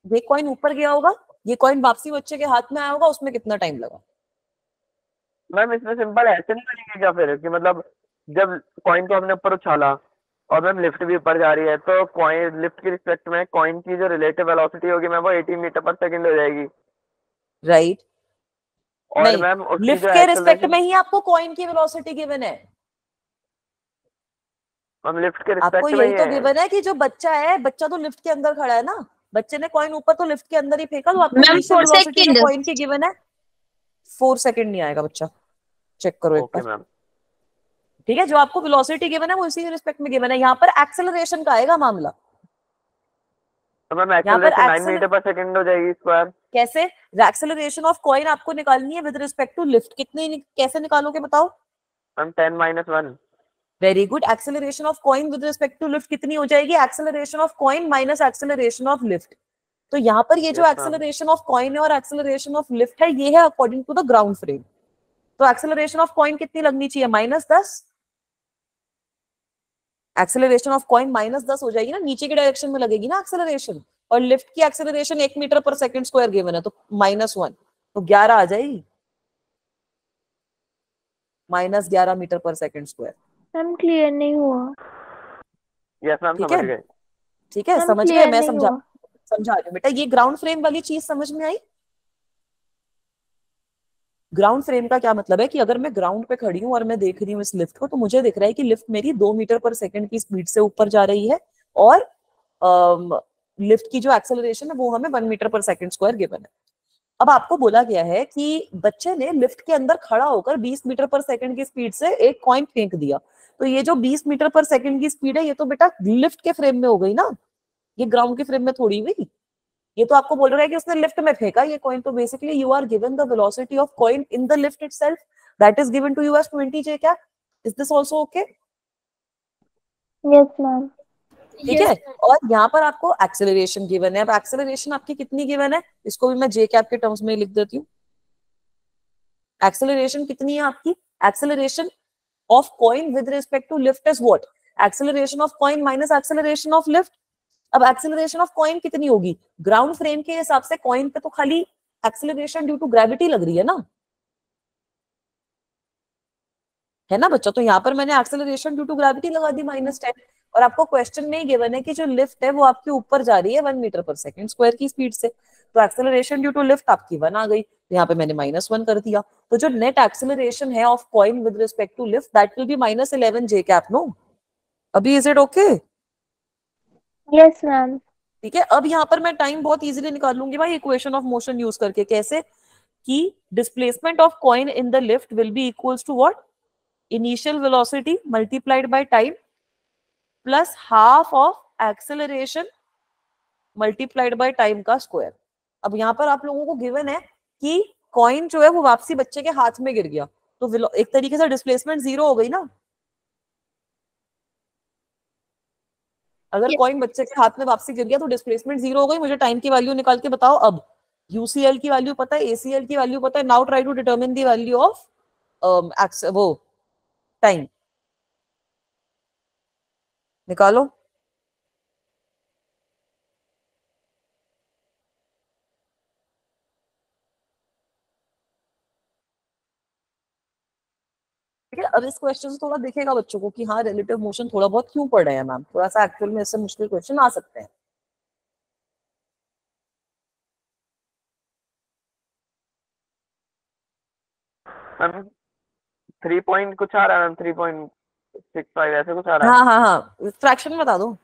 ये कॉइन ऊपर गया होगा, ये कॉइन वापसी बच्चे के हाथ में आया होगा, उसमें कितना टाइम लगा। मैम इसमें सिंपल ऐसे नहीं करेंगे क्या फिर, कि मतलब जब कॉइन को हमने ऊपर उछाला और मैम लिफ्ट भी ऊपर जा रही है, तो कॉइन लिफ्ट के रिस्पेक्ट में कॉइन की जो रिलेटिव वेलोसिटी होगी मैम वो 80 मीटर पर सेकंड हो जाएगी, राइट? और मैम लिफ्ट के रिस्पेक्ट में ही आपको कॉइन की वेलोसिटी गिवन है। हम लिफ्ट के आपको रिस्पेक्ट में यही तो गिवन है कि जो बच्चा है, बच्चा तो लिफ्ट के अंदर खड़ा है ना, बच्चे ने कॉइन ऊपर तो लिफ्ट के अंदर ही फेंका, तो आपको इनिशियल वेलोसिटी जो कॉइन की गिवन है 4 सेकंड नहीं आएगा बच्चा, चेक करो एक बार। ठीक है, जो आपको वेलोसिटी गिवन है वो इसी के रिस्पेक्ट में गिवन है। यहाँ पर एक्सेलरेशन का आएगा मामला। तो मैम एक्सेलरेशन 9 मीटर पर सेकंड हो जाएगी स्क्वायर। कैसे? एक्सेलरेशन ऑफ कॉइन आपको निकालनी है विद रिस्पेक्ट टू लिफ्ट, कितनी कैसे निकालोगे बताओ? Ma'am 10 - 1। Very good. Acceleration of coin with respect to lift कितनी हो जाएगी? Acceleration of coin minus acceleration of lift. तो यहाँ पर ये जो एक्सेलरेशन ऑफ कॉइन है और एक्सेलरेशन ऑफ लिफ्ट है ये है according to the ground frame. तो एक्सेलरेशन ऑफ कॉइन कितनी लगनी चाहिए? -10। एक्सेलरेशन ऑफ कॉइन -10 हो जाएगी ना, नीचे की डायरेक्शन में लगेगी ना एक्सेलरेशन, और लिफ्ट की एक्सेलरेशन 1 मीटर पर सेकंड स्क्वायर गिवन है, तो -1, तो 11 आ जाएगी, -11 मीटर पर सेकंड स्क्वायर। मैम क्लियर नहीं हुआ। यस मैम समझ गए। ठीक है, समझ गए? मैं समझा रही हूँ बेटा। ये ग्राउंड फ्रेम वाली चीज समझ में आई ग्राउंड फ्रेम का क्या मतलब है कि अगर मैं ग्राउंड पे खड़ी हूँ और मैं देख रही हूँ इस लिफ्ट को, तो मुझे दिख रहा है कि लिफ्ट मेरी 2 मीटर पर सेकंड की स्पीड से ऊपर जा रही है और लिफ्ट की जो एक्सेलरेशन है वो हमें 1 मीटर पर सेकंड स्क्वायर गिवन है। अब आपको बोला गया है कि बच्चे ने लिफ्ट के अंदर खड़ा होकर 20 मीटर पर सेकंड की स्पीड से एक कॉइन फेंक दिया। तो ये जो 20 मीटर पर सेकंड की स्पीड है ये तो बेटा लिफ्ट के फ्रेम में हो गई ना, ये ग्राउंड के फ्रेम में थोड़ी हुई। ये तो आपको बोल रहा है कि उसने लिफ्ट में फेंका ये कॉइन। तो basically you are given the velocity of coin in the lift itself, that is given to you as 20 j cap। Is this also okay? Yes ma'am. ठीक है। और यहाँ पर आपको एक्सेलरेशन गिवन है। अब एक्सेलरेशन आपकी कितनी गिवन है, इसको भी मैं जे कैप के टर्म्स में लिख देती हूँ। एक्सेलरेशन कितनी है आपकी? Acceleration of coin with respect to lift is what? Acceleration of coin minus acceleration of lift. अब एक्सेलरेशन ऑफ कॉइन कितनी होगी? ग्राउंड फ्रेम के हिसाब से कॉइन पे तो खाली एक्सेलरेशन ड्यू टू ग्रेविटी लग रही है ना, है ना बच्चा? तो यहाँ पर मैंने एक्सेलरेशन ड्यू टू ग्रेविटी लगा दी -10। और आपको क्वेश्चन में ही गिवन है कि जो लिफ्ट है वो आपके ऊपर जा रही है 1 मीटर पर सेकंड स्क्वायर की स्पीड से। तो एक्सेलरेशन ड्यू टू लिफ्ट आपकी 1 आ गई, तो यहाँ पे मैंने -1 कर दिया। तो जो नेट एक्सेलरेशन है of coin with respect to lift that will be -11 j cap। No अभी is it okay? Yes ma'am. ठीक है। अब यहाँ पर मैं टाइम बहुत इजीली निकाल लूंगी भाई इक्वेशन ऑफ मोशन यूज करके। कैसे? कि displacement of coin in the lift will be equals to what? Initial velocity multiplied by time plus half of acceleration multiplied by time का स्क्वायर। अब यहाँ पर आप लोगों को गिवन है कि कॉइन जो है वो वापसी बच्चे के हाथ में गिर गया, तो एक तरीके से डिस्प्लेसमेंट 0 हो गई ना। अगर कॉइन बच्चे के हाथ में वापसी गिर गया तो डिस्प्लेसमेंट 0 हो गई। मुझे टाइम की वैल्यू निकाल के बताओ। अब यूसीएल की वैल्यू पता है, एसीएल की वैल्यू पता है। Now try to determine the value of वो टाइम। निकालो। ठीक है। अब इस क्वेश्चन से थोड़ा दिखेगा बच्चों को कि हाँ रिलेटिव मोशन थोड़ा बहुत क्यों पढ़ रहे हैं मैम, थोड़ा सा एक्चुअल में इससे मुश्किल क्वेश्चन आ सकते हैं। मैम 3 पॉइंट कुछ आ रहा है मैम, 3.65 ऐसे कुछ आ रहा है। हाँ हाँ हाँ, फ्रैक्शन बता दो।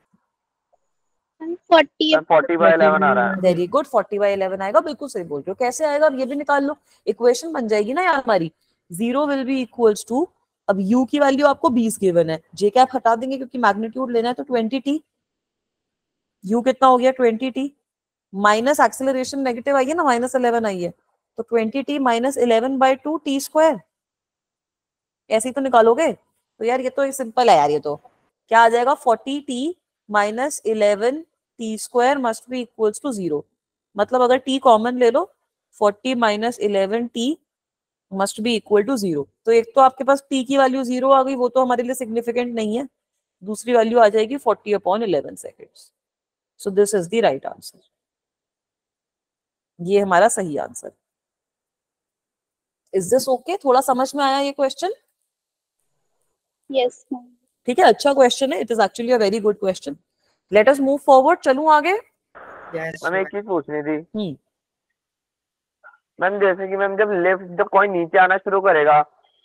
40/11 आ रहा है। वेरी गुड, 40/11 आएगा। बिल्कुल सही बोल रहे हो। कैसे आएगा अब ये भी निकाल लो। इक्वेशन बन जाएगी ना यार हमारी। 0 विल बी इक्वल्स टू, अब u की वैल्यू आपको 20 गिवन है, जे कैप हटा देंगे क्योंकि मैग्नीट्यूड लेना है, तो 20t। u कितना हो गया? 20t माइनस एक्सेलरेशन नेगेटिव आई है ना, -11 आई है, तो 20t माइनस 11/2 t स्क्वायर। ऐसे ही तो निकालोगे। तो यार ये तो सिंपल है यार। ये तो क्या आ जाएगा? 40t minus 11 t square must be equals to 0। मतलब अगर t कॉमन ले लो, 40 minus 11 t must be equal to 0। तो एक तो आपके पास t की वैल्यू 0 आ गई, वो तो हमारे लिए सिग्निफिकेंट नहीं है। दूसरी वैल्यू आ जाएगी 40/11 seconds. So this is the right answer. ये हमारा सही आंसर। Is this okay? थोड़ा समझ में आया ये क्वेश्चन? यस। ठीक है, अच्छा क्वेश्चन है। It is actually a very good question. Let us move forward. चलूं आगे? मैम एक चीज पूछनी थी मैम, जैसे कि मैम जब लिफ्ट जब कॉइन नीचे आना शुरू करेगा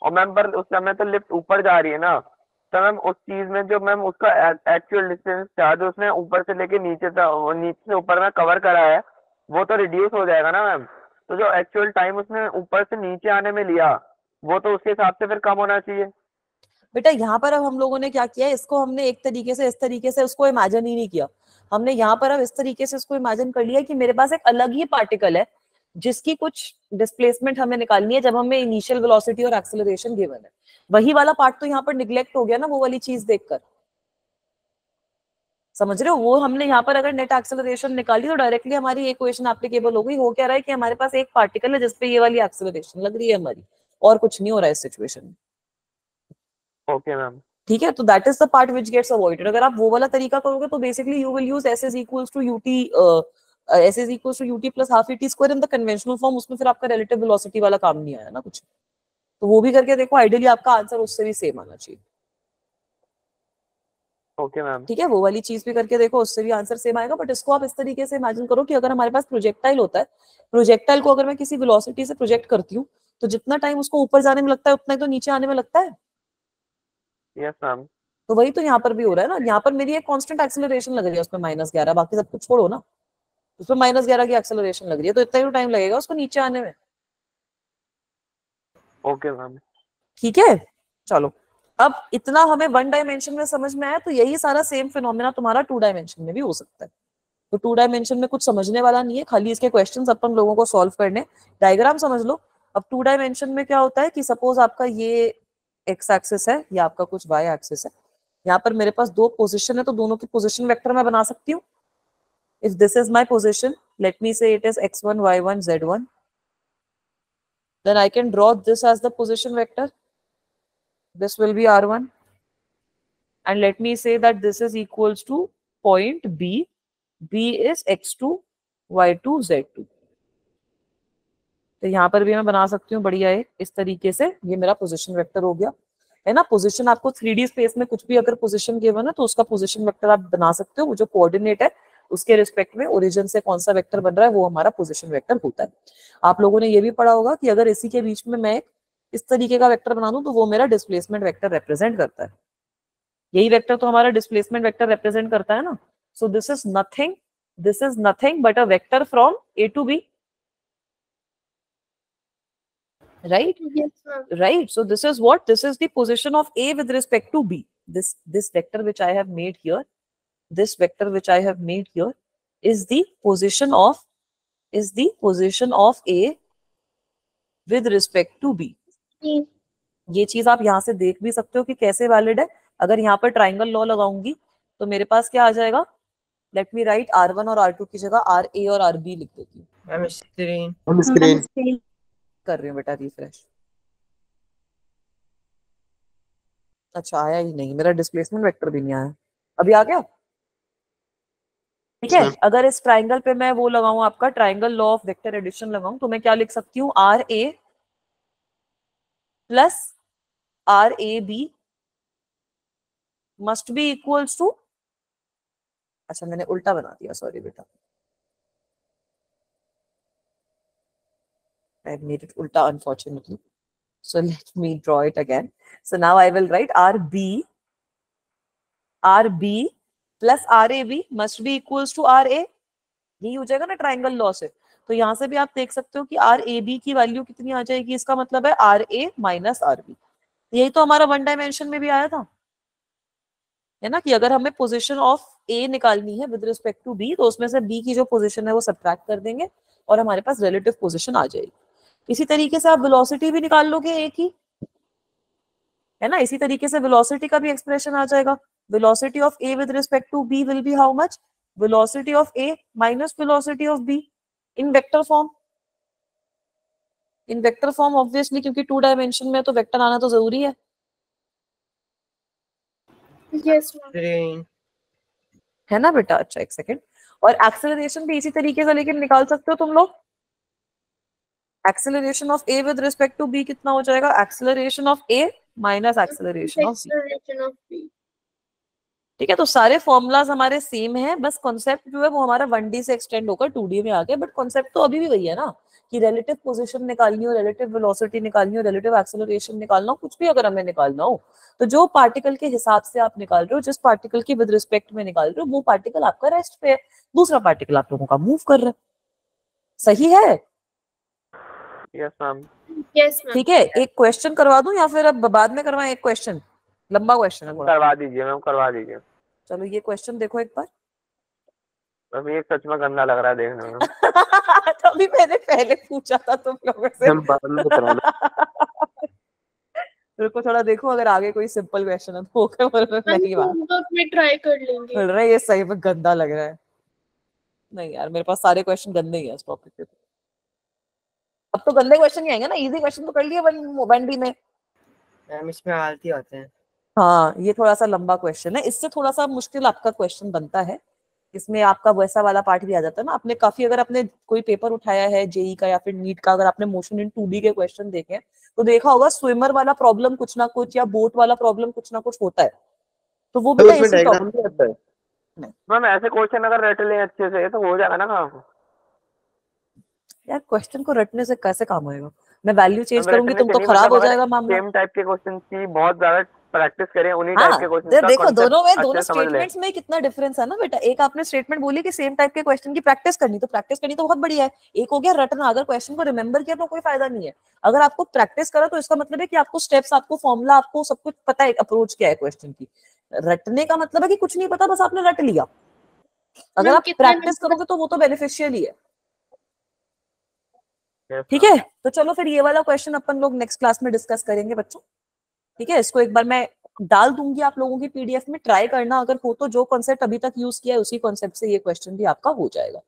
और मैम पर उस समय तो लिफ्ट ऊपर जा रही है ना, तो मैम उस चीज में जो मैम उसका एक्चुअल डिस्टेंस था जो उसने ऊपर से लेके नीचे से ऊपर में कवर करा है, वो तो रिड्यूस हो जाएगा ना मैम। तो जो एक्चुअल टाइम उसने ऊपर से नीचे आने में लिया वो तो उसके हिसाब से फिर कम होना चाहिए। बेटा यहाँ पर अब हम लोगों ने क्या किया, इसको हमने एक तरीके से इस तरीके से उसको इमेजिन ही नहीं किया। हमने यहाँ पर अब इस तरीके से इसको इमेजिन कर लिया कि मेरे पास एक अलग ही पार्टिकल है जिसकी कुछ डिस्प्लेसमेंट हमें निकालनी है जब हमें इनिशियल वेलोसिटी और एक्सेलरेशन गिवन है। वही वाला पार्ट तो यहाँ पर निग्लेक्ट हो गया ना, वो वाली चीज देखकर। समझ रहे हो? वो हमने यहाँ पर अगर नेट एक्सेलरेशन निकाली तो डायरेक्टली हमारी इक्वेशन एप्लीकेबल हो गई। हो क्या रहा है कि हमारे पास एक पार्टिकल है जिसपे ये वाली एक्सेलरेशन लग रही है हमारी, और कुछ नहीं हो रहा है इस सिचुएशन में। Okay ma'am. ठीक है, तो that is the part which gets avoided. अगर आप वो वाला तरीका करोगे तो basically you will use s is equals to ut s is equals to ut plus half et square in the conventional form. उसमें फिर आपका रिलेटिव वेलोसिटी वाला काम नहीं आया ना कुछ। तो वो भी करके देखो, आइडियली आपका आंसर उससे भी सेम आना चाहिए। Okay ma'am. ठीक है, वो वाली चीज भी करके देखो, उससे भी आंसर सेम आएगा। बट इसको आप इस तरीके से इमेजिन करो कि अगर हमारे पास प्रोजेक्टाइल होता है, प्रोजेक्टाइल को अगर मैं किसी वेलोसिटी से प्रोजेक्ट करती हूँ तो जितना टाइम उसको ऊपर जाने में लगता है उतना ही तो नीचे आने में लगता है। Yes ma'am. तो वही तो यहाँ पर भी हो रहा है ना, यहाँ पर मेरी एक कांस्टेंट एक्सेलरेशन लग रही है उसमें -11, बाकी सब कुछ छोड़ो ना, उसमें -11 की एक्सेलरेशन लग रही है, तो इतना ही टाइम लगेगा उसको नीचे आने में। Okay ma'am. ठीक है, चलो अब इतना हमें 1 डायमेंशन में समझ में आया, तो यही सारा सेम फिनोमेना तुम्हारा 2 डायमेंशन में भी हो सकता है। तो 2 डायमेंशन में कुछ समझने वाला नहीं है, खाली इसके क्वेश्चंस अपन लोगों को सॉल्व करने, डायग्राम समझ लो। अब 2 डायमेंशन में क्या होता है कि सपोज आपका ये एक्स एक्सिस है, या आपका कुछ वाई एक्सिस है, यहाँ पर मेरे पास 2 पोजीशन है, तो दोनों की पोजीशन वेक्टर मैं बना सकती हूँ। If this is my position, let me say it is x1 y1 z1, then I can draw this as the position vector. This will be r1, and let me say that this is equals to point b. b is x2 y2 z2. तो यहाँ पर भी मैं बना सकती हूँ बढ़िया है इस तरीके से, ये मेरा पोजीशन वेक्टर हो गया है ना। पोजीशन आपको 3D स्पेस में कुछ भी अगर पोजीशन गिवन है तो उसका पोजीशन वेक्टर आप बना सकते हो, वो जो कोऑर्डिनेट है उसके रिस्पेक्ट में ओरिजिन से कौन सा वेक्टर बन रहा है वो हमारा पोजीशन वेक्टर होता है। आप लोगों ने ये भी पढ़ा होगा कि अगर इसी के बीच में मैं इस तरीके का वेक्टर बना दूं तो वो मेरा डिस्प्लेसमेंट वेक्टर रिप्रेजेंट करता है। यही वेक्टर तो हमारा डिस्प्लेसमेंट वेक्टर रिप्रेजेंट करता है ना। So this is nothing but a vector from A to B, right? Yes, ma'am. Right, so this is what, this is the position of A with respect to B. This vector which I have made here, this vector which I have made here is the position of A with respect to B. ये चीज आप यहाँ से देख भी सकते हो कि कैसे वैलिड है। अगर यहाँ पर ट्राइंगल लॉ लगाऊंगी तो मेरे पास क्या आ जाएगा, लेट मी राइट R1 और R2 की जगह RA और RB लिख देती हूँ। मैम स्क्रीन कर रही हूँ बेटा रिफ्रेश। अच्छा आया ही नहीं, मेरा डिस्प्लेसमेंट वेक्टर भी नहीं आया, अभी आ गया। ठीक है, अगर इस ट्राइंगल पे मैं वो लगाऊं, आपका triangle law of vector addition लगाऊं, तो मैं क्या लिख सकती हूँ, RA plus RAB must be equals to, अच्छा मैंने उल्टा बना दिया, सॉरी बेटा, I made it ulta unfortunately. So let me draw it again. So now I will write RB plus RAB must be equals to RA. यही हो जाएगा ना ट्राइंगल लॉ से। तो यहाँ से भी आप देख सकते हो कि RAB की वैल्यू कितनी आ जाएगी, इसका मतलब है RA माइनस RB। यही तो हमारा 1 डायमेंशन में भी आया था, है ना, कि अगर हमें पोजीशन ऑफ A निकालनी है विद रिस्पेक्ट टू B, तो उसमें से B की जो पोजीशन है वो सब्ट्रैक्ट कर देंगे और हमारे पास रिलेटिव पोजीशन आ जाएगी। इसी तरीके से आप वेलोसिटी भी निकाल लोगे एक ही, है ना, इसी तरीके से वेलोसिटी का भी एक्सप्रेशन आ जाएगा। Velocity of A with respect to B will be how much, velocity of A minus velocity of B in vector form. In vector form obviously, क्योंकि 2 डायमेंशन में तो वेक्टर आना तो जरूरी है। Yes, है ना बेटा। अच्छा एक सेकेंड, और एक्सेलरेशन भी इसी तरीके से लेकिन निकाल सकते हो तुम लोग। Acceleration of A with respect to B कितना हो जाएगा, acceleration of A minus acceleration of B। ठीक है, तो सारे फॉर्मूलाज हमारे सेम हैं, बस कॉन्सेप्ट जो है वो हमारा 1D से एक्सटेंड होकर 2D में आ गया, बट कॉन्सेप्ट तो अभी भी वही है ना, कि रिलेटिव पोजीशन निकालनी हो, रिलेटिव वेलोसिटी निकालनी हो, रिलेटिव एक्सेलरेशन निकालना हो, कुछ भी अगर हमें निकालना हो तो जो पार्टिकल के हिसाब से आप निकाल रहे हो, जिस पार्टिकल की विद रिस्पेक्ट में निकाल रहे हो, वो पार्टिकल आपका रेस्ट पे है, दूसरा पार्टिकल आप लोगों का मूव कर रहा है। सही है? Yes ma'am. Yes, ma'am. ठीक है, एक क्वेश्चन करवा दूं या फिर अब बाद में करवाएं? एक क्वेश्चन, लंबा क्वेश्चन है थोड़ा। करवा दीजिए मैम, करवा दीजिए। चलो ये क्वेश्चन देखो एक बार। अभी एक सच में गंदा लग रहा है देखने में। तभी मैंने पहले पूछा था तुम लोगों से। रुको थोड़ा देखो, अगर आगे कोई सिंपल क्वेश्चन है तो ओके, नहीं बात होमवर्क में ट्राई कर लेंगे। मिल रहा है, ये सही में गंदा लग रहा है। नहीं यार, मेरे पास सारे क्वेश्चन गंदे ही हैं इस टॉपिक पे। अब तो गंदे क्वेश्चन ही आएंगे ना, इजी क्वेश्चन तो कर लिए 1D में। मैम इसमें आलती होते हैं। हाँ, ये थोड़ा सा लंबा क्वेश्चन है, इससे थोड़ा सा मुश्किल आपका क्वेश्चन बनता है। इसमें आपका वैसा वाला पार्ट भी आ जाता है ना। आपने काफी, अगर आपने कोई पेपर उठाया है जेई का या फिर नीट का, अगर आपने मोशन इन 2D के क्वेश्चन देखे हैं तो देखा होगा स्विमर वाला प्रॉब्लम कुछ ना कुछ, या बोट वाला प्रॉब्लम कुछ ना कुछ होता है, तो वो भी इसी टॉपिक में। मैम ऐसे क्वेश्चन अगर रट लें अच्छे से तो हो जाएगा ना काम। यार क्वेश्चन को रटने से कैसे काम आएगा? मैं वैल्यू चेंज करूंगी तुम तो खराब हो जाएगा मामला। सेम टाइप के क्वेश्चन की बहुत ज्यादा प्रैक्टिस करें, उन्हीं हाँ, टाइप के क्वेश्चन का देखो दोनों में concept दोनों अच्छे से समझ लें। स्टेटमेंट्स में कितना डिफरेंस है ना बेटा। एक आपने स्टेटमेंट बोली कि सेम टाइप के क्वेश्चन की प्रैक्टिस करनी, तो प्रैक्टिस करनी तो बहुत बढ़िया है। एक हो गया रटना, अगर क्वेश्चन को रिमेंबर किया तो कोई फायदा नहीं है। अगर आपको प्रैक्टिस करा तो इसका मतलब है कि आपको स्टेप्स, आपको फॉर्मूला, आपको सब कुछ पता है, अप्रोच क्या है क्वेश्चन की। रटने का मतलब है कि कुछ नहीं पता, बस आपने रट लिया। अगर मैम आप कितने प्रैक्टिस करोगे तो वो तो बेनिफिशियल ही है। ठीक है, तो चलो फिर ये वाला क्वेश्चन अपन लोग नेक्स्ट क्लास में डिस्कस करेंगे बच्चों। ठीक है, इसको एक बार मैं डाल दूंगी आप लोगों की पीडीएफ में, ट्राई करना, अगर हो तो जो कॉन्सेप्ट अभी तक यूज किया है उसी कॉन्सेप्ट से ये क्वेश्चन भी आपका हो जाएगा।